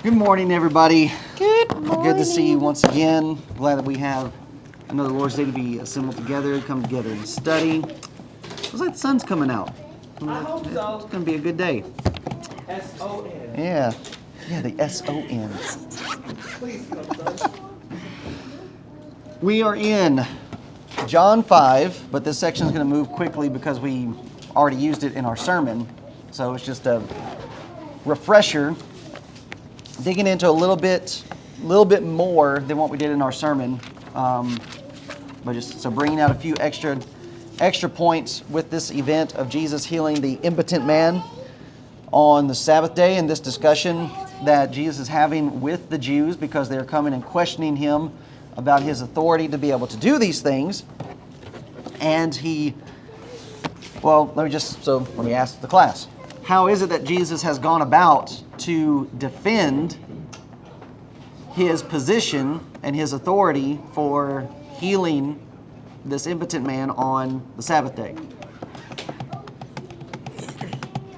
Good morning, everybody. Good morning. Good to see you once again. Glad that we have another Lord's Day to be assembled together, come together and study. Looks like the sun's coming out. I hope so. It's going to be a good day. S-O-N. Yeah, the S-O-N. Please come, son. We are in John 5, but this section is going to move quickly because we already used it in our sermon. So it's just a refresher, digging into a little bit more than what we did in our sermon. But just so bringing out a few extra points with this event of Jesus healing the impotent man on the Sabbath day, and this discussion that Jesus is having with the Jews because they're coming and questioning him about his authority to be able to do these things. And let me ask the class, how is it that Jesus has gone about to defend his position and his authority for healing this impotent man on the Sabbath day?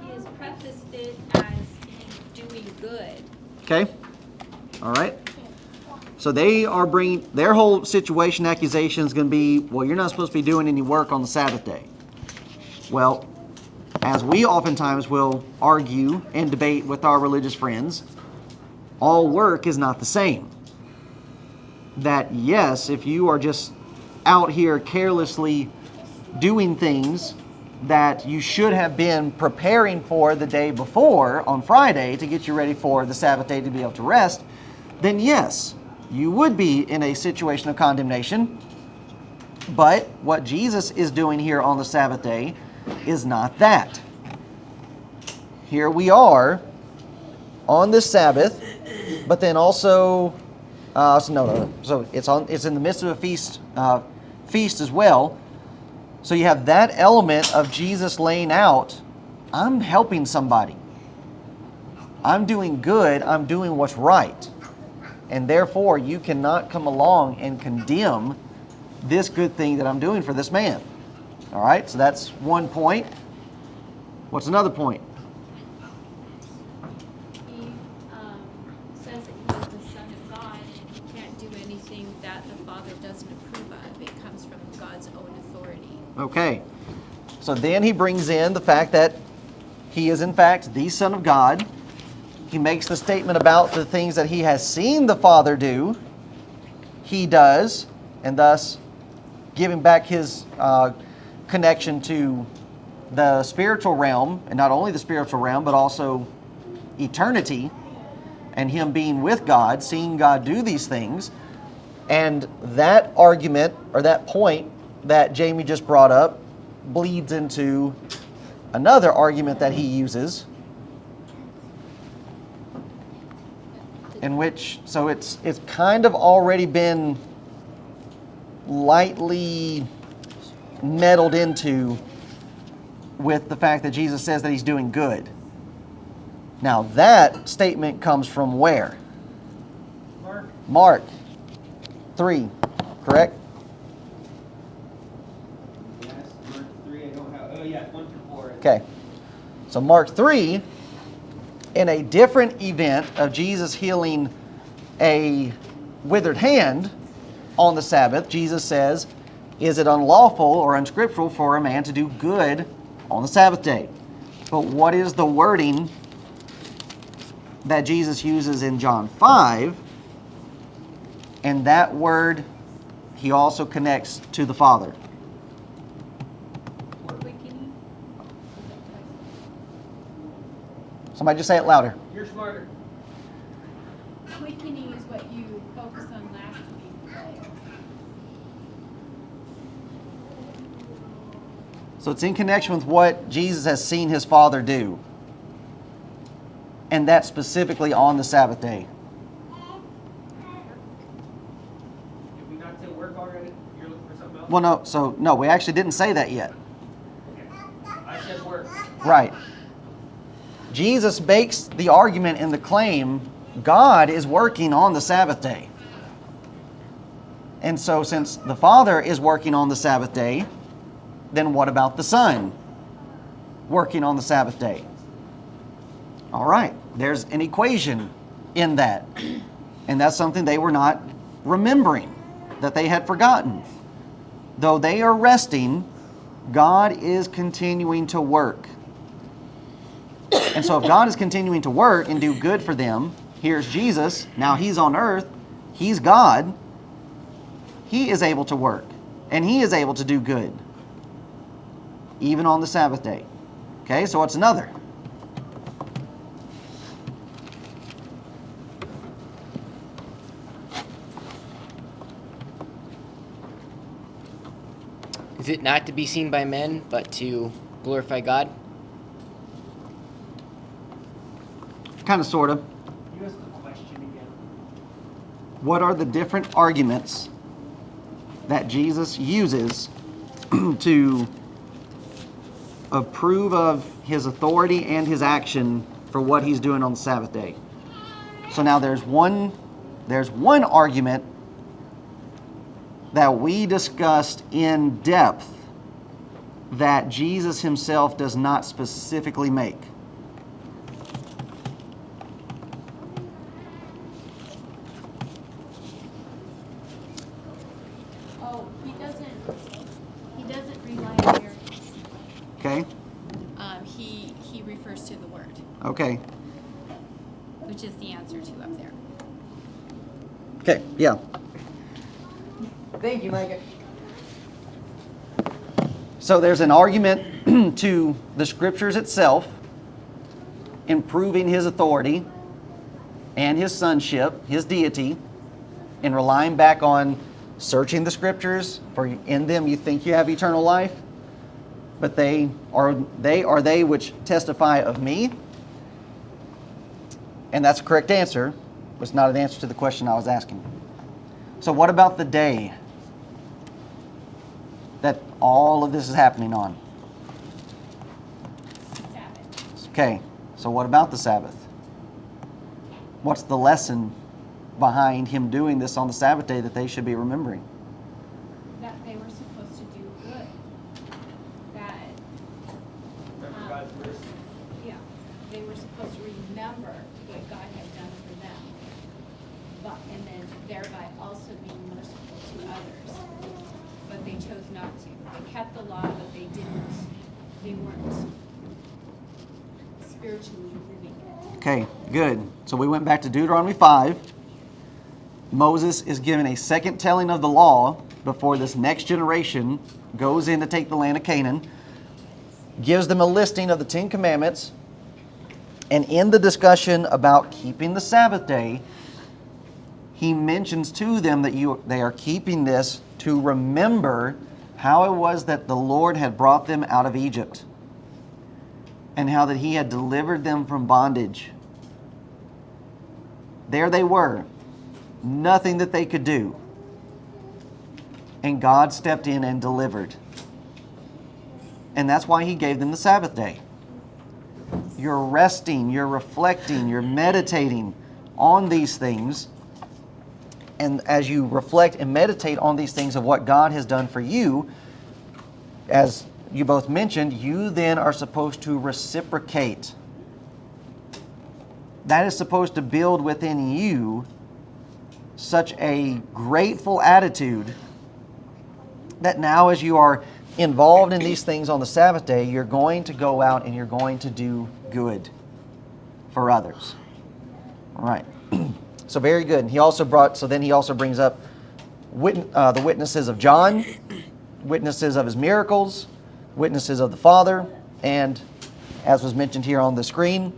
He has prefaced it as doing good. Okay? All right? So they are bringing, their whole situation accusation is going to be, well, you're not supposed to be doing any work on the Sabbath day. Well, as we oftentimes will argue and debate with our religious friends, all work is not the same. That yes, if you are just out here carelessly doing things that you should have been preparing for the day before on Friday to get you ready for the Sabbath day to be able to rest, then yes, you would be in a situation of condemnation. But what Jesus is doing here on the Sabbath day is not that. Here we are on this Sabbath, but then also, So it's in the midst of a feast as well. So you have that element of Jesus laying out, I'm helping somebody. I'm doing good. I'm doing what's right. And therefore, you cannot come along and condemn this good thing that I'm doing for this man. All right, so that's one point. What's another point? He says that he is the Son of God and he can't do anything that the Father doesn't approve of. It comes from God's own authority. Okay, so then he brings in the fact that he is in fact the Son of God. He makes the statement about the things that he has seen the Father do, he does, and thus giving back his connection to the spiritual realm, and not only the spiritual realm, but also eternity, and him being with God, seeing God do these things. And that argument, or that point that Jamie just brought up, bleeds into another argument that he uses, in which, so it's kind of already been lightly meddled into with the fact that Jesus says that he's doing good. Now that statement comes from where? Mark 3, correct? Yes, Mark 3, I don't have, 1 through 4. Okay, so Mark 3, in a different event of Jesus healing a withered hand on the Sabbath, Jesus says, is it unlawful or unscriptural for a man to do good on the Sabbath day? But what is the wording that Jesus uses in John 5? And that word he also connects to the Father. Quickening. Somebody just say it louder. You're smarter. Quickening is what you focused on last week. So it's in connection with what Jesus has seen his Father do. And that's specifically on the Sabbath day. Did we not say work already? You're looking for something else? Well, no, we actually didn't say that yet. Okay. I said work. Right. Jesus makes the argument and the claim, God is working on the Sabbath day. And so since the Father is working on the Sabbath day, then what about the Son working on the Sabbath day? All right, there's an equation in that. And that's something they were not remembering, that they had forgotten. Though they are resting, God is continuing to work. And so if God is continuing to work and do good for them, here's Jesus, now He's on earth, He's God, He is able to work, and He is able to do good, even on the Sabbath day. Okay, so what's another? Is it not to be seen by men, but to glorify God? Kind of, sort of. You asked the question again. What are the different arguments that Jesus uses to approve of His authority and His action for what He's doing on the Sabbath day? So now there's one argument that we discussed in depth that Jesus Himself does not specifically make. Oh, he doesn't rely on miracles. Okay? He refers to the word, Okay. which is the answer to up there. Okay, yeah. Thank you, Micah. So there's an argument to the Scriptures itself, improving His authority and His sonship, His deity, and relying back on searching the Scriptures, for in them you think you have eternal life, but they are they which testify of me. And that's a correct answer, but it's not an answer to the question I was asking. So what about the day that all of this is happening on? Sabbath. Okay, so what about the Sabbath? What's the lesson behind Him doing this on the Sabbath day that they should be remembering? That they were supposed to do good. That, Remember God's mercy. yeah, they were supposed to remember what God had done for them. But, and then thereby also being merciful to others. But they chose not to. They kept the law, but they weren't spiritually living it. Okay, good. So we went back to Deuteronomy 5. Moses is given a second telling of the law before this next generation goes in to take the land of Canaan, gives them a listing of the 10 Commandments, and in the discussion about keeping the Sabbath day, he mentions to them that they are keeping this to remember how it was that the Lord had brought them out of Egypt and how that He had delivered them from bondage. There they were, nothing that they could do. And God stepped in and delivered. And that's why He gave them the Sabbath day. You're resting, you're reflecting, you're meditating on these things. And as you reflect and meditate on these things of what God has done for you, as you both mentioned, you then are supposed to reciprocate. That is supposed to build within you such a grateful attitude that now as you are involved in these things on the Sabbath day, you're going to go out and you're going to do good for others. All right. So very good. And he also brings up the witnesses of John, witnesses of his miracles, witnesses of the Father, and as was mentioned here on the screen,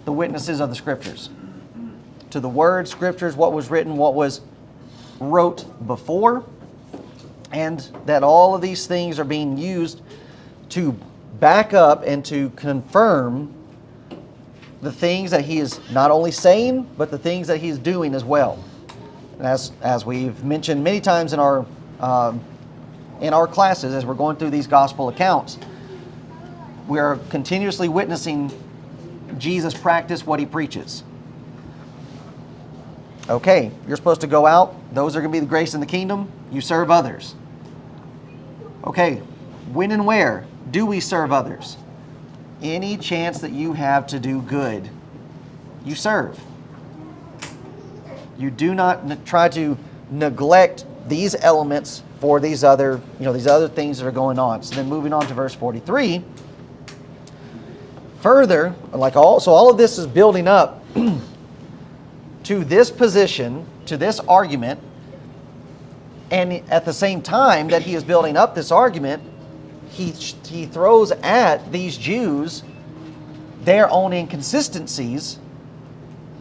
the witnesses of the Scriptures. To the Word, Scriptures, what was written, what was wrote before, and that all of these things are being used to back up and to confirm the things that He is not only saying, but the things that He is doing as well. As we've mentioned many times in our classes, as we're going through these gospel accounts, we are continuously witnessing Jesus practice what He preaches. Okay, you're supposed to go out. Those are going to be the grace in the kingdom. You serve others. Okay, when and where do we serve others? Any chance that you have to do good, you serve. You do not try to neglect these elements for these other, these other things that are going on. So then moving on to verse 43. Further, so all of this is building up to this position, to this argument, and at the same time that he is building up this argument, he throws at these Jews their own inconsistencies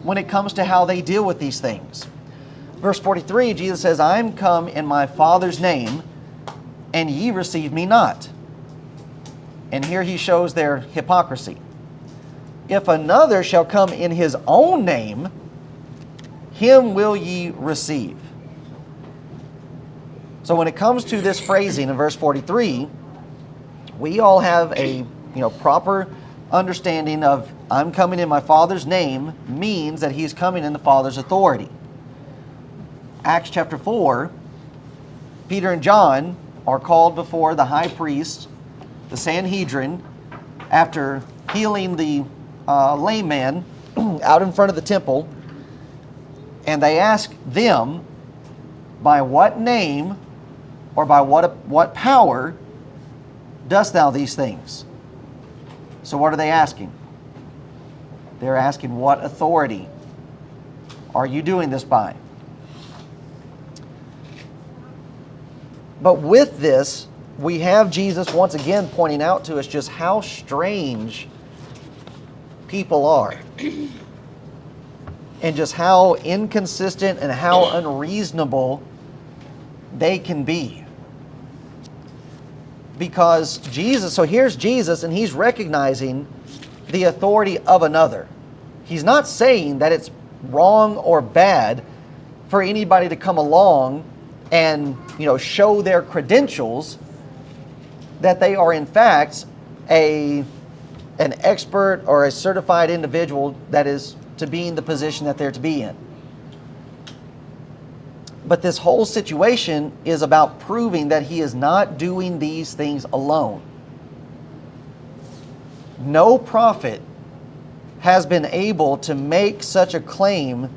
when it comes to how they deal with these things. Verse 43, Jesus says, I am come in my Father's name, and ye receive me not. And here he shows their hypocrisy. If another shall come in his own name, him will ye receive. So when it comes to this phrasing in verse 43, we all have a proper understanding of I'm coming in my Father's name means that he's coming in the Father's authority. Acts chapter 4, Peter and John are called before the high priest, the Sanhedrin, after healing the lame man out in front of the temple, and they ask them, by what name or by what power dost thou these things? So what are they asking? They're asking, what authority are you doing this by? But with this, we have Jesus once again pointing out to us just how strange people are. And just how inconsistent and how unreasonable they can be. Because Jesus, so here's Jesus, and he's recognizing the authority of another. He's not saying that it's wrong or bad for anybody to come along and show their credentials that they are in fact an expert or a certified individual that is to be in the position that they're to be in. But this whole situation is about proving that he is not doing these things alone. No prophet has been able to make such a claim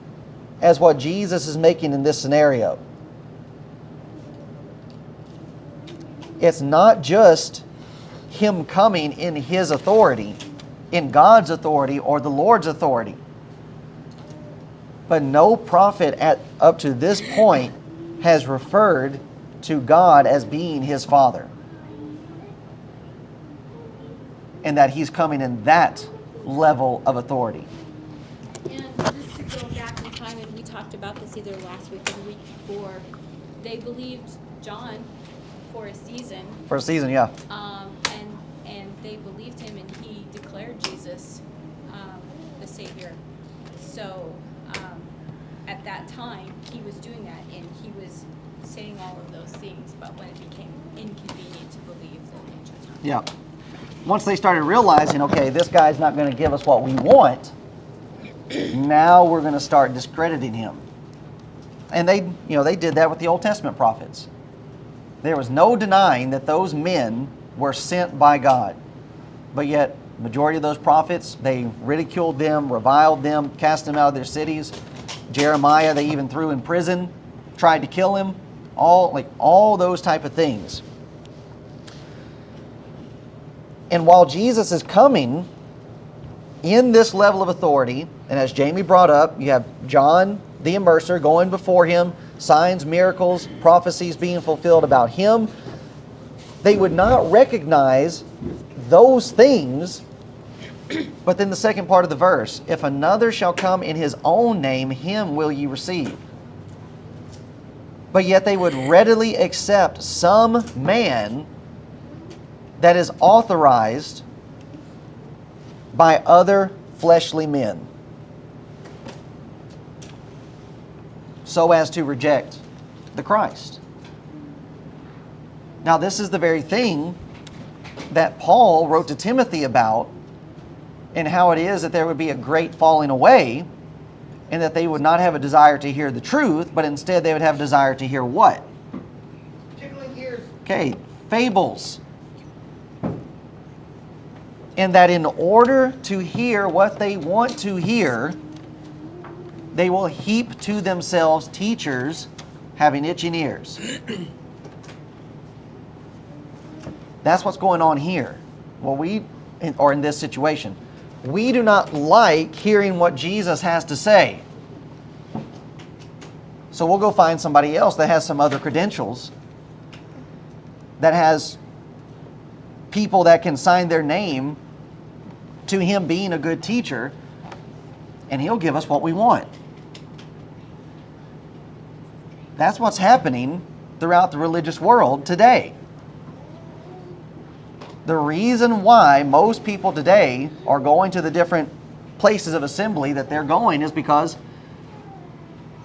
as what Jesus is making in this scenario. It's not just him coming in his authority, in God's authority or the Lord's authority. But no prophet up to this point has referred to God as being his Father. And that he's coming in that level of authority. And just to go back in time, and we talked about this either last week or the week before, they believed John for a season. For a season, yeah. And they believed him, and he declared Jesus the Savior. So at that time, he was doing that, and he was saying all of those things. But when it became inconvenient to believe, then they chose not to. Yeah. Once they started realizing, okay, this guy's not going to give us what we want, now we're going to start discrediting him. And they did that with the Old Testament prophets. There was no denying that those men were sent by God. But yet, majority of those prophets, they ridiculed them, reviled them, cast them out of their cities. Jeremiah, they even threw in prison, tried to kill him, all those type of things. And while Jesus is coming in this level of authority, and as Jamie brought up, you have John the Immerser going before him, signs, miracles, prophecies being fulfilled about him. They would not recognize those things. But then the second part of the verse, if another shall come in his own name, him will ye receive. But yet they would readily accept some man that is authorized by other fleshly men, so as to reject the Christ. Now, this is the very thing that Paul wrote to Timothy about, and how it is that there would be a great falling away, and that they would not have a desire to hear the truth, but instead they would have a desire to hear what? Tickling ears. Okay, fables. And that in order to hear what they want to hear, They will heap to themselves teachers having itching ears. That's what's going on here. Well, in this situation, we do not like hearing what Jesus has to say. So we'll go find somebody else that has some other credentials, that has people that can sign their name to him being a good teacher, and he'll give us what we want. That's what's happening throughout the religious world today. The reason why most people today are going to the different places of assembly that they're going is because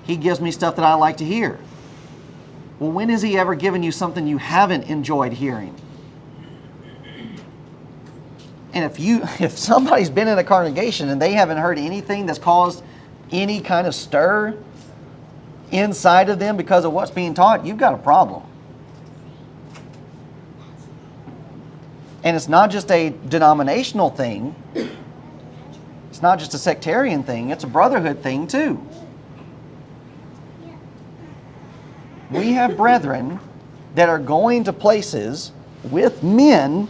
he gives me stuff that I like to hear. Well, when has he ever given you something you haven't enjoyed hearing? And if somebody's been in a congregation and they haven't heard anything that's caused any kind of stir inside of them because of what's being taught, you've got a problem. And it's not just a denominational thing. It's not just a sectarian thing. It's a brotherhood thing too. We have brethren that are going to places with men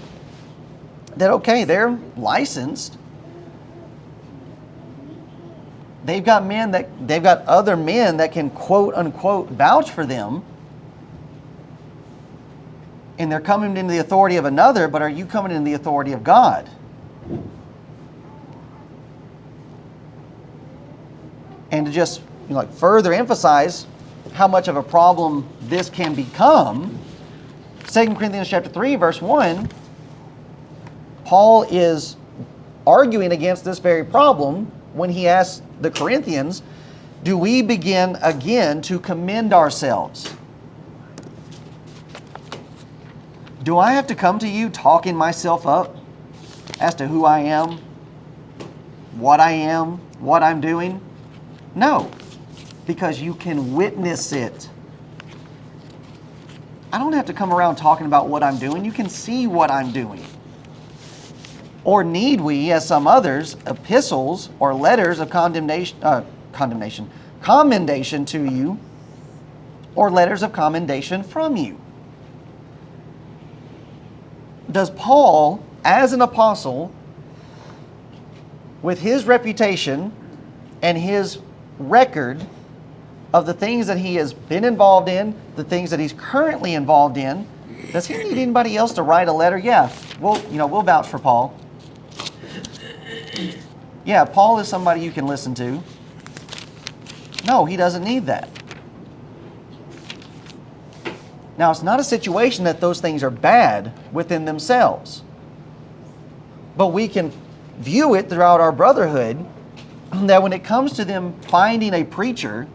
that, okay, they're licensed. They've got other men that can quote unquote vouch for them. And they're coming into the authority of another, but are you coming in the authority of God? And to just further emphasize how much of a problem this can become, 2 Corinthians chapter 3, verse 1, Paul is arguing against this very problem when he asks the Corinthians, do we begin again to commend ourselves? Do I have to come to you talking myself up as to who I am, what I'm doing? No, because you can witness it. I don't have to come around talking about what I'm doing. You can see what I'm doing. Or need we, as some others, epistles or letters of commendation to you, or letters of commendation from you? Does Paul, as an apostle, with his reputation and his record of the things that he has been involved in, the things that he's currently involved in, does he need anybody else to write a letter? Yeah, we'll vouch for Paul. Yeah, Paul is somebody you can listen to. No, he doesn't need that. Now, it's not a situation that those things are bad within themselves. But we can view it throughout our brotherhood that when it comes to them finding a preacher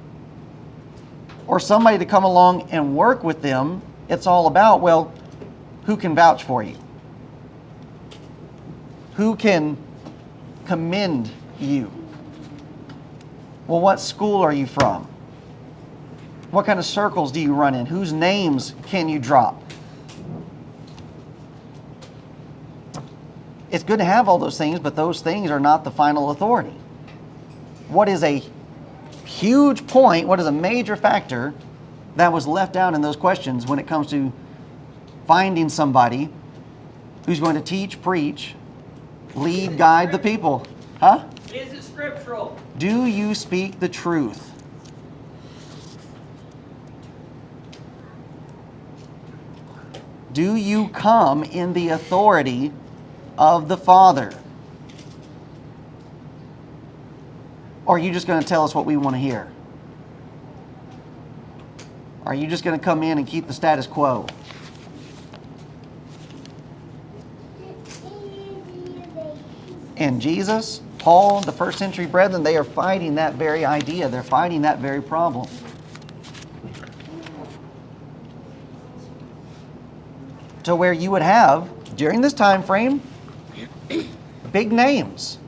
or somebody to come along and work with them, it's all about, well, who can vouch for you? Who can commend you? Well, what school are you from? What kind of circles do you run in? Whose names can you drop? It's good to have all those things, but those things are not the final authority. What is a huge point, what is a major factor that was left out in those questions when it comes to finding somebody who's going to teach, preach, lead, guide the people? Huh? Is it scriptural? Do you speak the truth? Do you come in the authority of the Father? Or are you just going to tell us what we want to hear? Are you just going to come in and keep the status quo? And Jesus, Paul, the first century brethren, they are fighting that very idea. They're fighting that very problem. To where you would have, during this time frame, big names.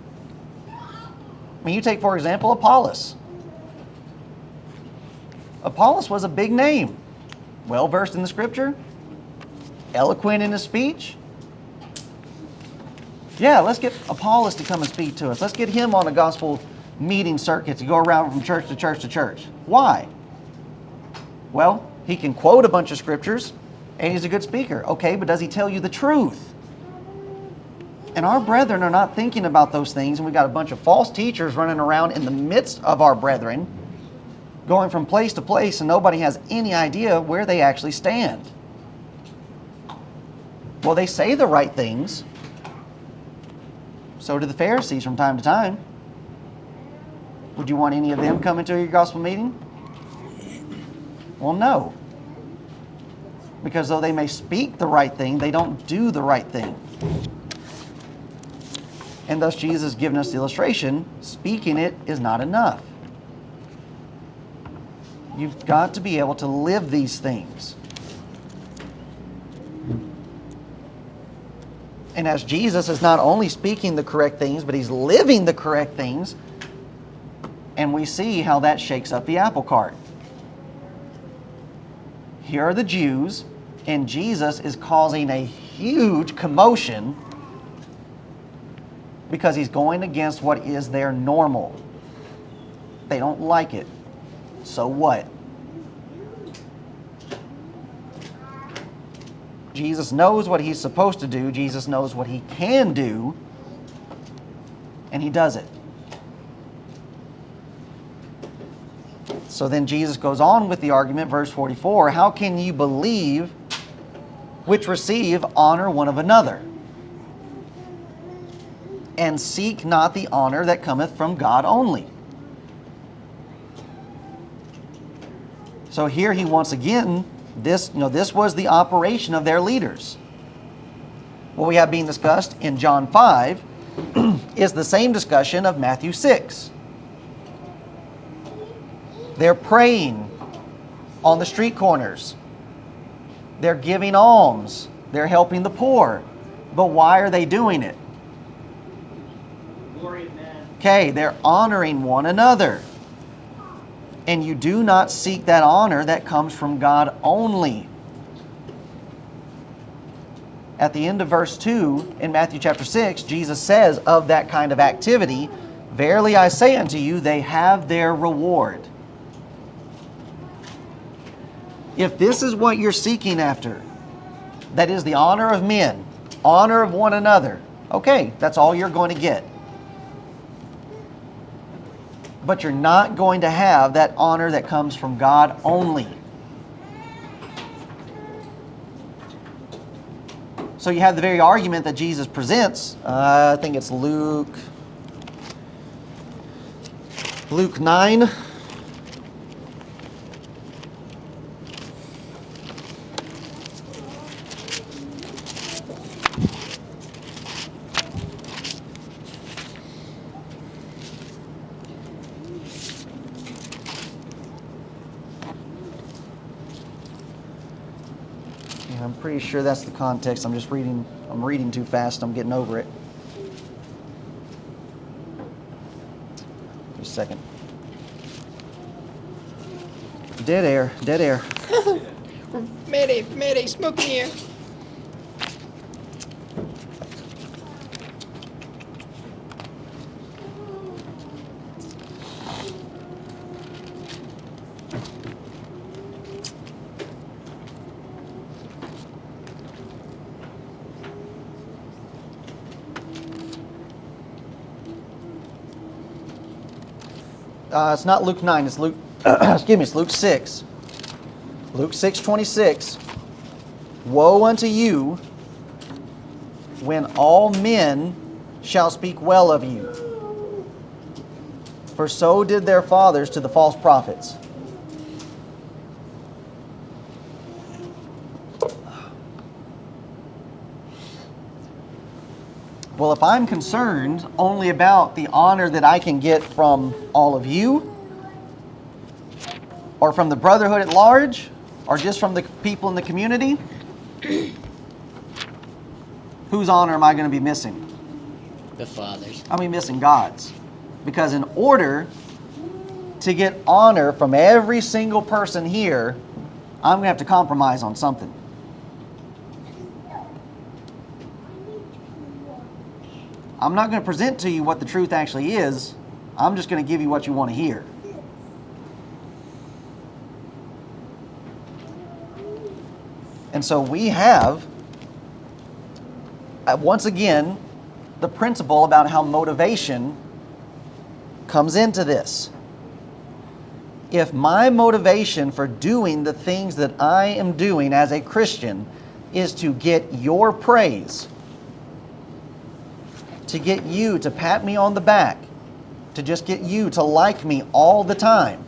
I mean, you take, for example, Apollos. Apollos was a big name. Well versed in the scripture. Eloquent in his speech. Yeah, let's get Apollos to come and speak to us. Let's get him on a gospel meeting circuits. You go around from church to church to church. Why? Well, he can quote a bunch of scriptures, and he's a good speaker. Okay, but does he tell you the truth? And our brethren are not thinking about those things, and we've got a bunch of false teachers running around in the midst of our brethren, going from place to place, and nobody has any idea where they actually stand. Well, they say the right things. So do the Pharisees from time to time. Would you want any of them coming to your gospel meeting? Well, no. Because though they may speak the right thing, they don't do the right thing. And thus Jesus has given us the illustration, speaking it is not enough. You've got to be able to live these things. And as Jesus is not only speaking the correct things, but he's living the correct things, and we see how that shakes up the apple cart. Here are the Jews, and Jesus is causing a huge commotion because he's going against what is their normal. They don't like it. So what? Jesus knows what he's supposed to do. Jesus knows what he can do. And he does it. So then Jesus goes on with the argument, verse 44. How can you believe which receive honor one of another? And seek not the honor that cometh from God only. So here he once again, this was the operation of their leaders. What we have being discussed in John 5 is the same discussion of Matthew 6. They're praying on the street corners. They're giving alms. They're helping the poor. But why are they doing it? Glory of man. Okay, they're honoring one another. And you do not seek that honor that comes from God only. At the end of verse 2 in Matthew chapter 6, Jesus says of that kind of activity, verily I say unto you, they have their reward. If this is what you're seeking after, that is the honor of men, honor of one another, okay, that's all you're going to get. But you're not going to have that honor that comes from God only. So you have the very argument that Jesus presents. I think it's Luke 9. I'm pretty sure that's the context. I'm reading too fast. I'm getting over it. Just a second. Dead air, dead air. Mayday, mayday, smoke in the air. It's not Luke 9, it's Luke, it's Luke 6. Luke 6:26. Woe unto you when all men shall speak well of you. For so did their fathers to the false prophets. Well, if I'm concerned only about the honor that I can get from all of you, or from the brotherhood at large, or just from the people in the community, whose honor am I going to be missing? The fathers. I'll be missing God's. Because in order to get honor from every single person here, I'm going to have to compromise on something. I'm not going to present to you what the truth actually is. I'm just going to give you what you want to hear. And so we have, once again, the principle about how motivation comes into this. If my motivation for doing the things that I am doing as a Christian is to get your praise, to get you to pat me on the back, to just get you to like me all the time,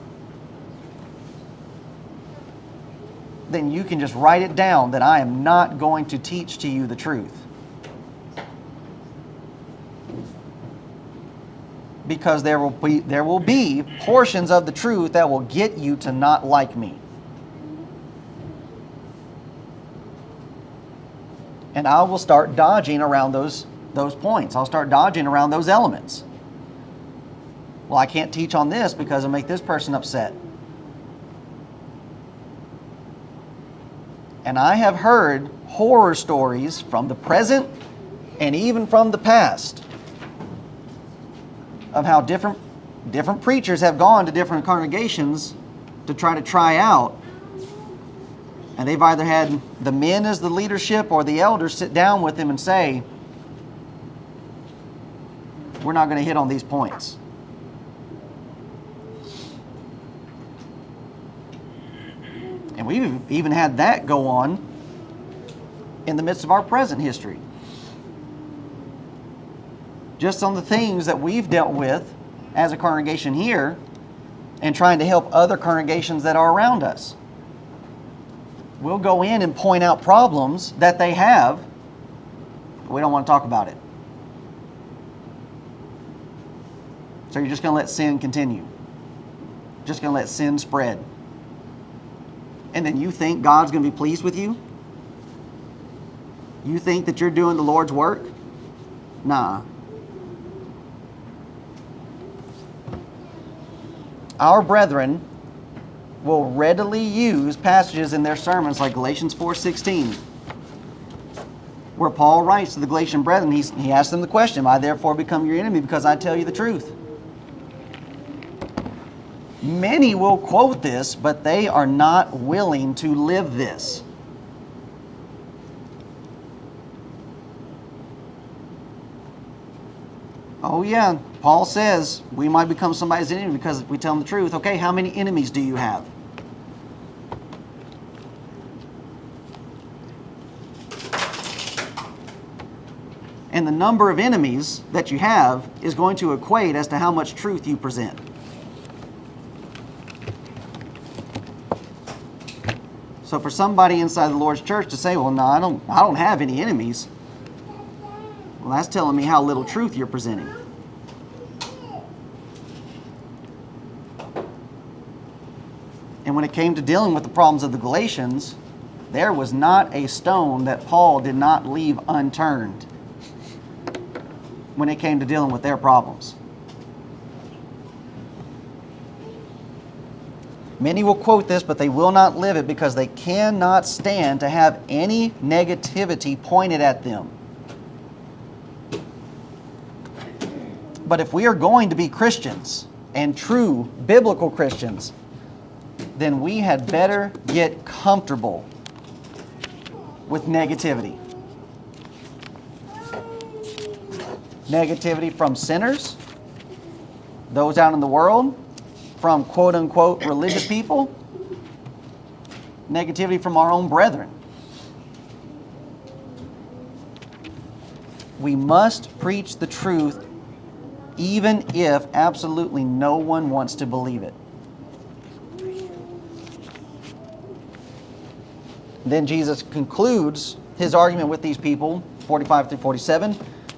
then you can just write it down that I am not going to teach to you the truth. Because there will be portions of the truth that will get you to not like me. And I will start dodging around those points. I'll start dodging around those elements. Well, I can't teach on this because it'll make this person upset. And I have heard horror stories from the present and even from the past of how different preachers have gone to different congregations to try out. And they've either had the men as the leadership or the elders sit down with them and say, we're not going to hit on these points. And we've even had that go on in the midst of our present history. Just on the things that we've dealt with as a congregation here and trying to help other congregations that are around us. We'll go in and point out problems that they have. We don't want to talk about it. So you're just going to let sin continue. Just going to let sin spread. And then you think God's going to be pleased with you? You think that you're doing the Lord's work? Nah. Our brethren will readily use passages in their sermons like Galatians 4:16, where Paul writes to the Galatian brethren, he asks them the question, I therefore become your enemy because I tell you the truth. Many will quote this, but they are not willing to live this. Oh yeah, Paul says we might become somebody's enemy because we tell them the truth. Okay, how many enemies do you have? And the number of enemies that you have is going to equate as to how much truth you present. So for somebody inside the Lord's church to say, well, no, I don't have any enemies, well, that's telling me how little truth you're presenting. And when it came to dealing with the problems of the Galatians, there was not a stone that Paul did not leave unturned when it came to dealing with their problems. Many will quote this, but they will not live it because they cannot stand to have any negativity pointed at them. But if we are going to be Christians, and true biblical Christians, then we had better get comfortable with negativity. Negativity from sinners, those out in the world, from quote-unquote religious people, negativity from our own brethren. We must preach the truth even if absolutely no one wants to believe it. Then Jesus concludes his argument with these people, 45 through 47.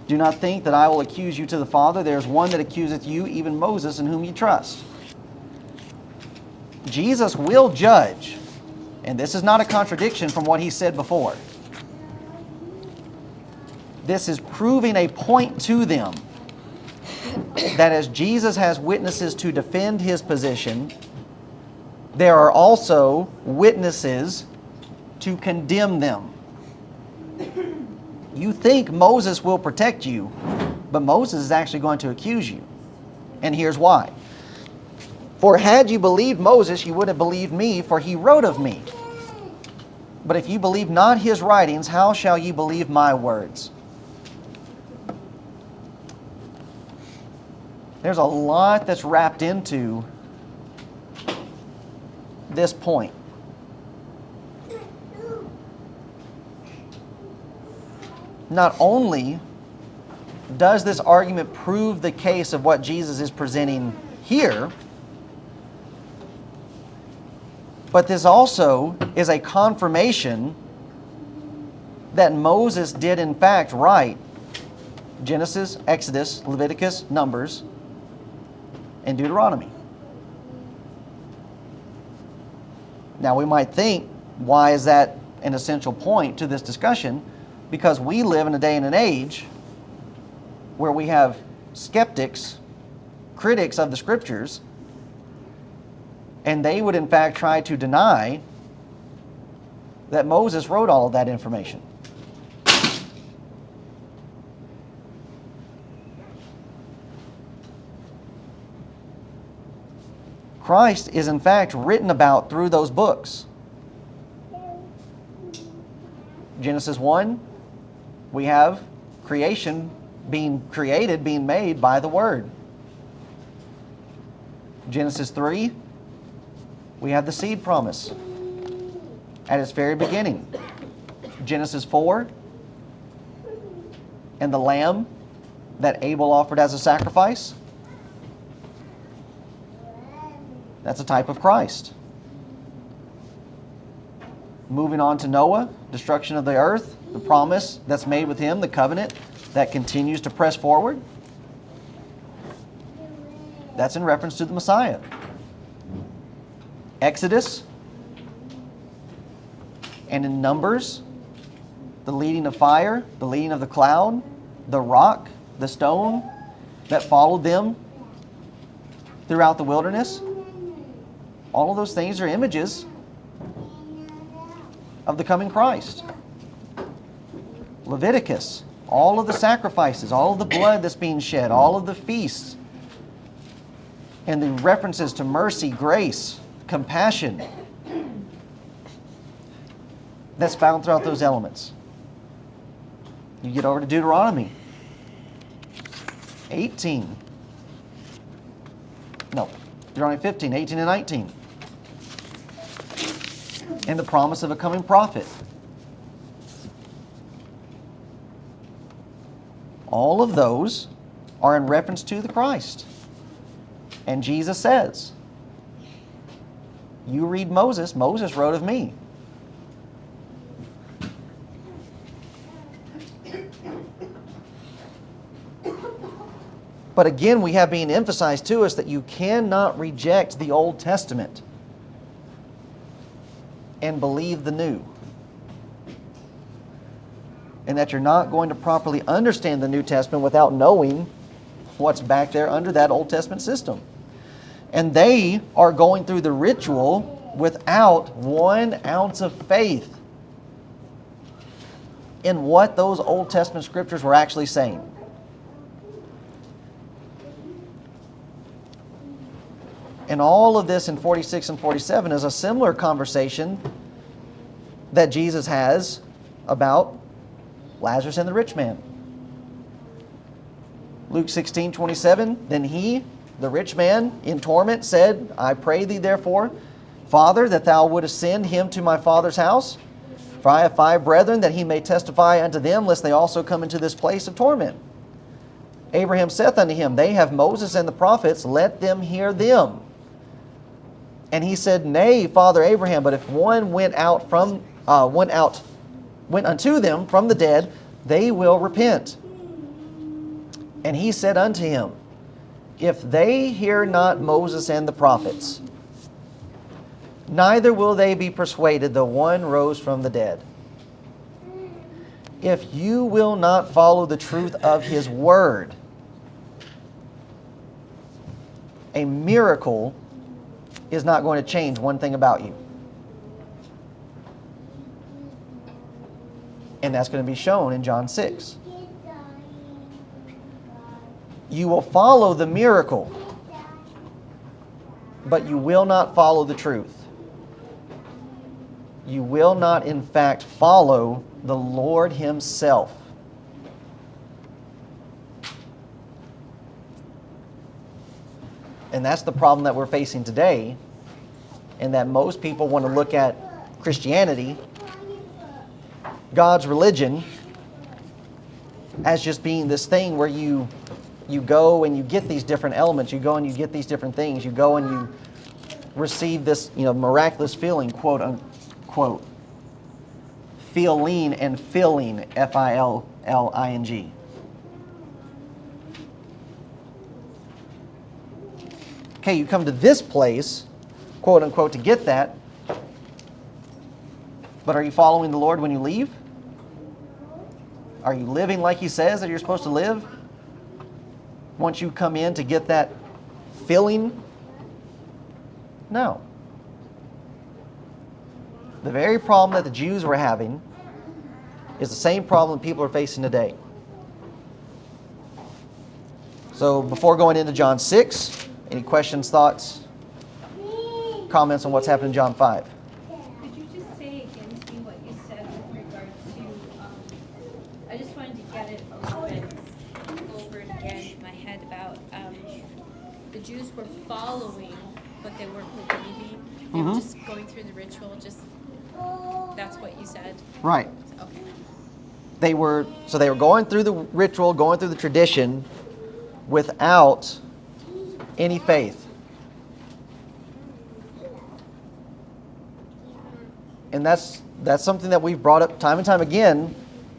Do not think that I will accuse you to the Father. There is one that accuseth you, even Moses, in whom you trust. Jesus will judge. And this is not a contradiction from what he said before. This is proving a point to them that as Jesus has witnesses to defend his position, there are also witnesses to condemn them. You think Moses will protect you, but Moses is actually going to accuse you. And here's why. For had you believed Moses, you would have believed me, for he wrote of me. But if you believe not his writings, how shall you believe my words? There's a lot that's wrapped into this point. Not only does this argument prove the case of what Jesus is presenting here, but this also is a confirmation that Moses did in fact write Genesis, Exodus, Leviticus, Numbers, and Deuteronomy. Now we might think, why is that an essential point to this discussion? Because we live in a day and an age where we have skeptics, critics of the Scriptures, and they would in fact try to deny that Moses wrote all of that information. Christ is in fact written about through those books. Genesis 1, we have creation being created, being made by the Word. Genesis 3, we have the seed promise at its very beginning. Genesis 4, and the lamb that Abel offered as a sacrifice. That's a type of Christ. Moving on to Noah, destruction of the earth, the promise that's made with him, the covenant that continues to press forward. That's in reference to the Messiah. Exodus, and in Numbers, the leading of fire, the leading of the cloud, the rock, the stone that followed them throughout the wilderness. All of those things are images of the coming Christ. Leviticus, all of the sacrifices, all of the blood that's being shed, all of the feasts, and the references to mercy, grace, compassion that's found throughout those elements. You get over to Deuteronomy 18. No, Deuteronomy 15, 18 and 19. And the promise of a coming prophet. All of those are in reference to the Christ. And Jesus says, you read Moses, Moses wrote of me. But again, we have being emphasized to us that you cannot reject the Old Testament and believe the New. And that you're not going to properly understand the New Testament without knowing what's back there under that Old Testament system. And they are going through the ritual without 1 ounce of faith in what those Old Testament scriptures were actually saying. And all of this in 46 and 47 is a similar conversation that Jesus has about Lazarus and the rich man. Luke 16:27, then he, the rich man, in torment said, I pray thee therefore, Father, that thou wouldest send him to my father's house. For I have 5 brethren, that he may testify unto them, lest they also come into this place of torment. Abraham saith unto him, they have Moses and the prophets, let them hear them. And he said, Nay, Father Abraham, but if one went unto them from the dead, they will repent. And he said unto him, If they hear not Moses and the prophets, neither will they be persuaded, though one rose from the dead. If you will not follow the truth of his word, a miracle is not going to change one thing about you. And that's going to be shown in John 6. You will follow the miracle but you will not follow the truth. You will not, in fact, follow the Lord Himself. And that's the problem that we're facing today, and that most people want to look at Christianity, God's religion, as just being this thing where you go and you get these different elements, you go and you get these different things, you go and you receive this, miraculous feeling, quote unquote. Feeling and filling, Filling. Okay, you come to this place, quote unquote, to get that, but are you following the Lord when you leave? Are you living like He says that you're supposed to live? Once you come in to get that filling? No. The very problem that the Jews were having is the same problem people are facing today. So before going into John 6, any questions, thoughts, comments on what's happened in John 5? Could you just say again to me what you said with regard to, I just wanted to get it a little bit, go over it again in my head about the Jews were following, but they weren't believing. They were just going through the ritual, that's what you said? Right. Okay. They were going through the ritual, going through the tradition without any faith. And that's something that we've brought up time and time again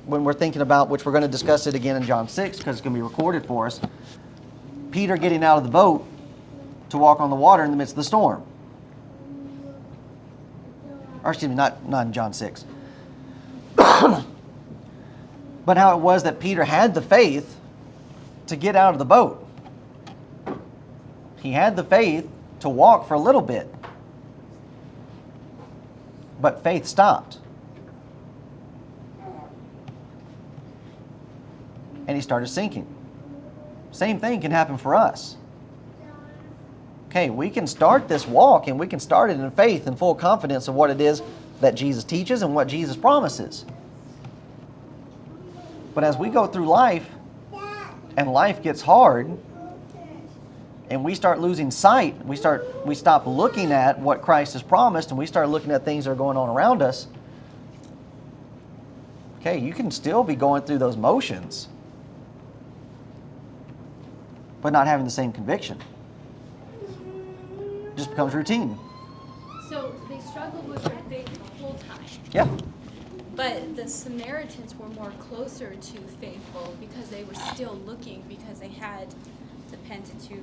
when we're thinking about, which we're going to discuss it again in John 6 because it's going to be recorded for us. Peter getting out of the boat to walk on the water in the midst of the storm. Or excuse me, not in John 6. But how it was that Peter had the faith to get out of the boat. He had the faith to walk for a little bit. But faith stopped. And he started sinking. Same thing can happen for us. Okay, we can start this walk and we can start it in faith and full confidence of what it is that Jesus teaches and what Jesus promises. But as we go through life and life gets hard and we start losing sight, we stop looking at what Christ has promised and we start looking at things that are going on around us. Okay, you can still be going through those motions, but not having the same conviction. It just becomes routine. So they struggled with their faith the whole time. Yeah. But the Samaritans were more closer to faithful because they were still looking, because they had the Pentateuch,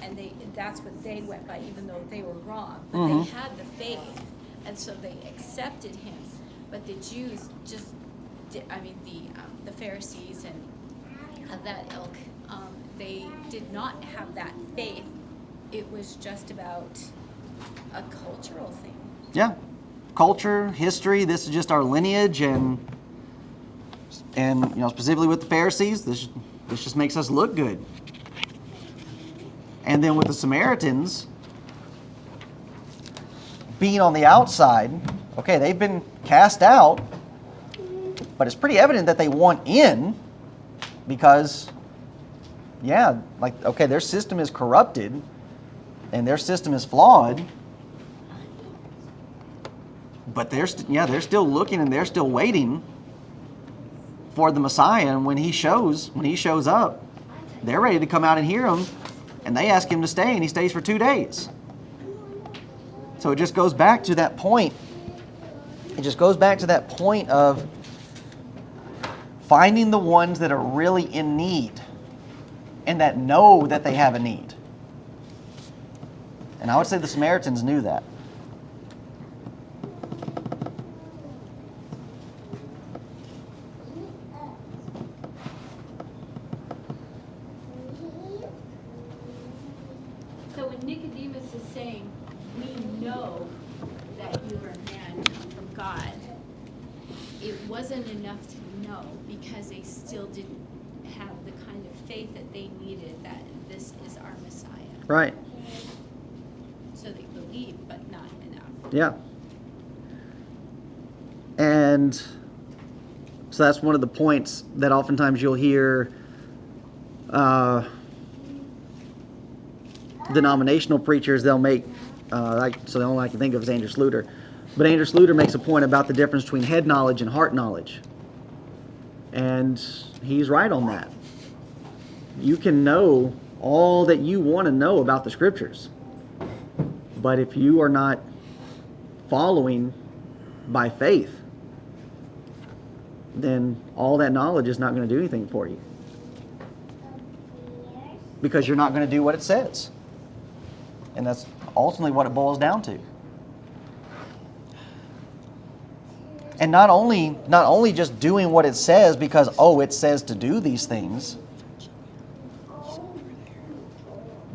and that's what they went by, even though they were wrong. But they had the faith, and so they accepted Him. But the Jews the Pharisees and of that ilk, they did not have that faith. It was just about a cultural thing. Yeah. Culture, history, this is just our lineage, and specifically with the Pharisees, this just makes us look good. And then with the Samaritans, being on the outside, okay, they've been cast out, but it's pretty evident that they want in because, their system is corrupted and their system is flawed. But they're still looking and they're still waiting for the Messiah. And when he shows up, they're ready to come out and hear him. And they ask him to stay, and he stays for 2 days. So it just goes back to that point. It just goes back to that point of finding the ones that are really in need and that know that they have a need. And I would say the Samaritans knew that. So when Nicodemus is saying, we know that you are a man come from God, it wasn't enough to know because they still didn't have the kind of faith that they needed that this is our Messiah. Right. Yeah. And so that's one of the points that oftentimes you'll hear denominational preachers, they'll make, so the only one I can think of is Andrew Sluter. But Andrew Sluter makes a point about the difference between head knowledge and heart knowledge. And he's right on that. You can know all that you want to know about the scriptures. But if you are not following by faith, then all that knowledge is not going to do anything for you. Because you're not going to do what it says. And that's ultimately what it boils down to. And not only just doing what it says because, it says to do these things,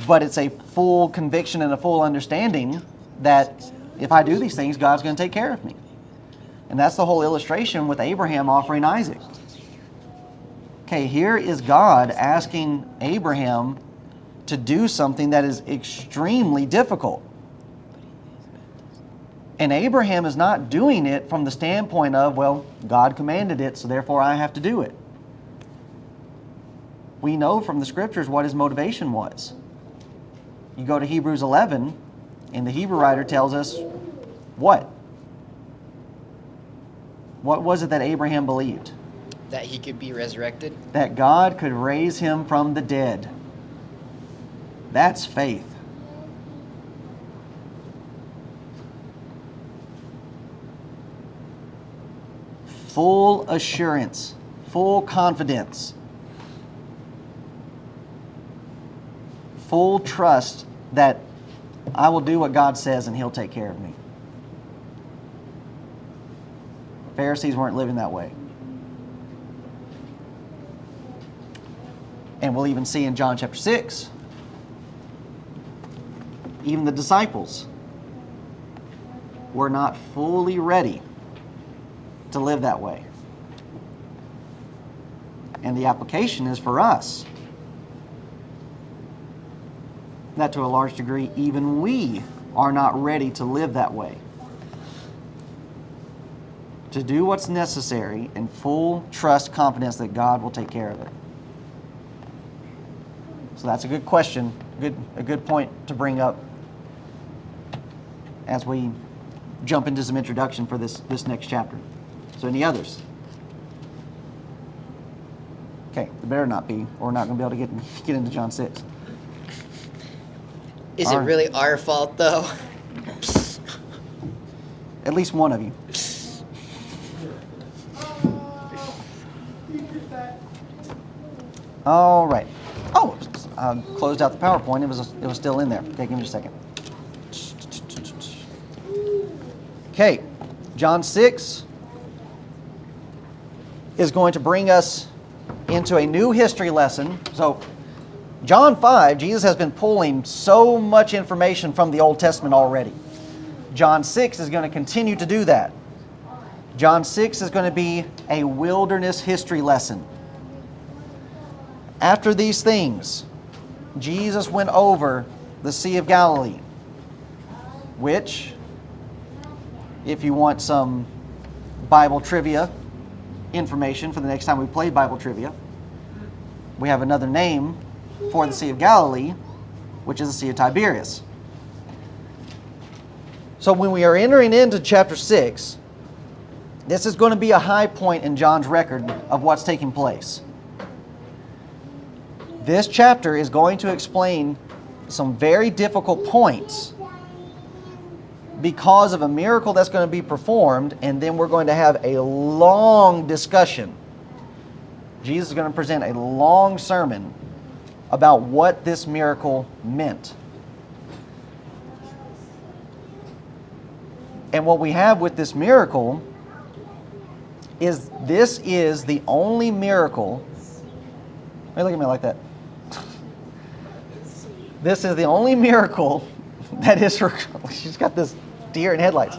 but it's a full conviction and a full understanding that if I do these things, God's going to take care of me. And that's the whole illustration with Abraham offering Isaac. Okay, here is God asking Abraham to do something that is extremely difficult. And Abraham is not doing it from the standpoint of, God commanded it, so therefore I have to do it. We know from the scriptures what his motivation was. You go to Hebrews 11, and the Hebrew writer tells us what? What was it that Abraham believed? That he could be resurrected. That God could raise him from the dead. That's faith. Full assurance, full confidence, full trust that I will do what God says and He'll take care of me. Pharisees weren't living that way. And we'll even see in John chapter 6, even the disciples were not fully ready to live that way. And the application is for us. That to a large degree, even we are not ready to live that way. To do what's necessary in full trust, confidence that God will take care of it. So that's a good question, a good point to bring up as we jump into some introduction for this next chapter. So any others? Okay, there better not be, or we're not going to be able to get into John 6. Is it really our fault, though? At least one of you. All right. Oh, I closed out the PowerPoint. It was still in there. Okay, give me a second. Okay, John 6 is going to bring us into a new history lesson. So, John 5, Jesus has been pulling so much information from the Old Testament already. John 6 is going to continue to do that. John 6 is going to be a wilderness history lesson. After these things, Jesus went over the Sea of Galilee, which, if you want some Bible trivia information for the next time we play Bible trivia, we have another name for the Sea of Galilee, which is the Sea of Tiberias. So when we are entering into chapter 6, this is going to be a high point in John's record of what's taking place. This chapter is going to explain some very difficult points because of a miracle that's going to be performed, and then we're going to have a long discussion. Jesus is going to present a long sermon about what this miracle meant. And what we have with this miracle is this is the only miracle. Hey, look at me like that. This is the only miracle that is. She's got this deer in headlights.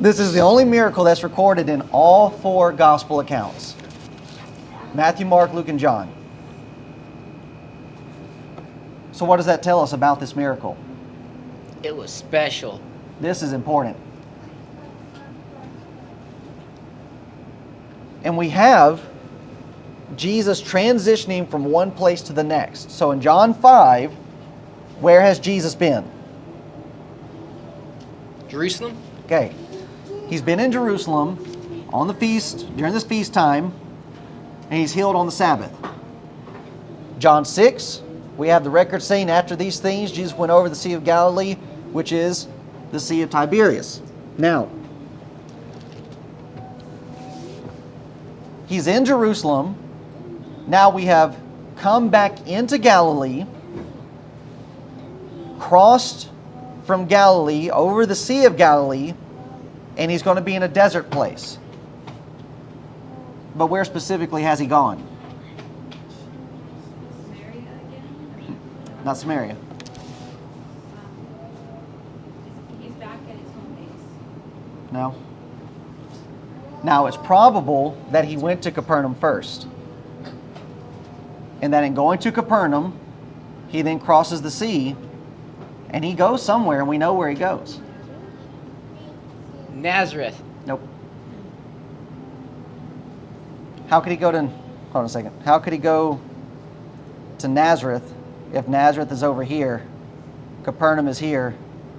This is the only miracle that's recorded in all four gospel accounts: Matthew, Mark, Luke, and John. So what does that tell us about this miracle? It was special. This is important. And we have Jesus transitioning from one place to the next. So in John 5, where has Jesus been? Jerusalem? Okay. He's been in Jerusalem on the feast, during this feast time, and he's healed on the Sabbath. John 6, we have the record saying after these things, Jesus went over the Sea of Galilee, which is the Sea of Tiberias. Now, he's in Jerusalem. Now we have come back into Galilee, crossed from Galilee over the Sea of Galilee, and he's going to be in a desert place. But where specifically has he gone? Samaria again? Not Samaria. He's back at his home base. No. Now, it's probable that he went to Capernaum first. And that in going to Capernaum, he then crosses the sea, and he goes somewhere, and we know where he goes. Nazareth. Nope. How could he go to... Hold on a second. How could he go to Nazareth if Nazareth is over here, Capernaum is here,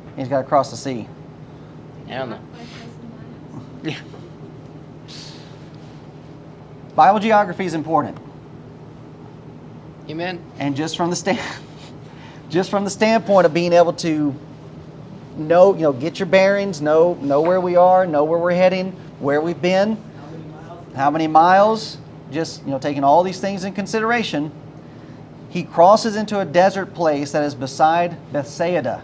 and he's got to cross the sea? I don't know. 5,000 miles. Bible geography is important. Amen. And just from the standpoint of being able to know, get your bearings, know where we are, know where we're heading, where we've been, how many miles, just taking all these things in consideration, he crosses into a desert place that is beside Bethsaida.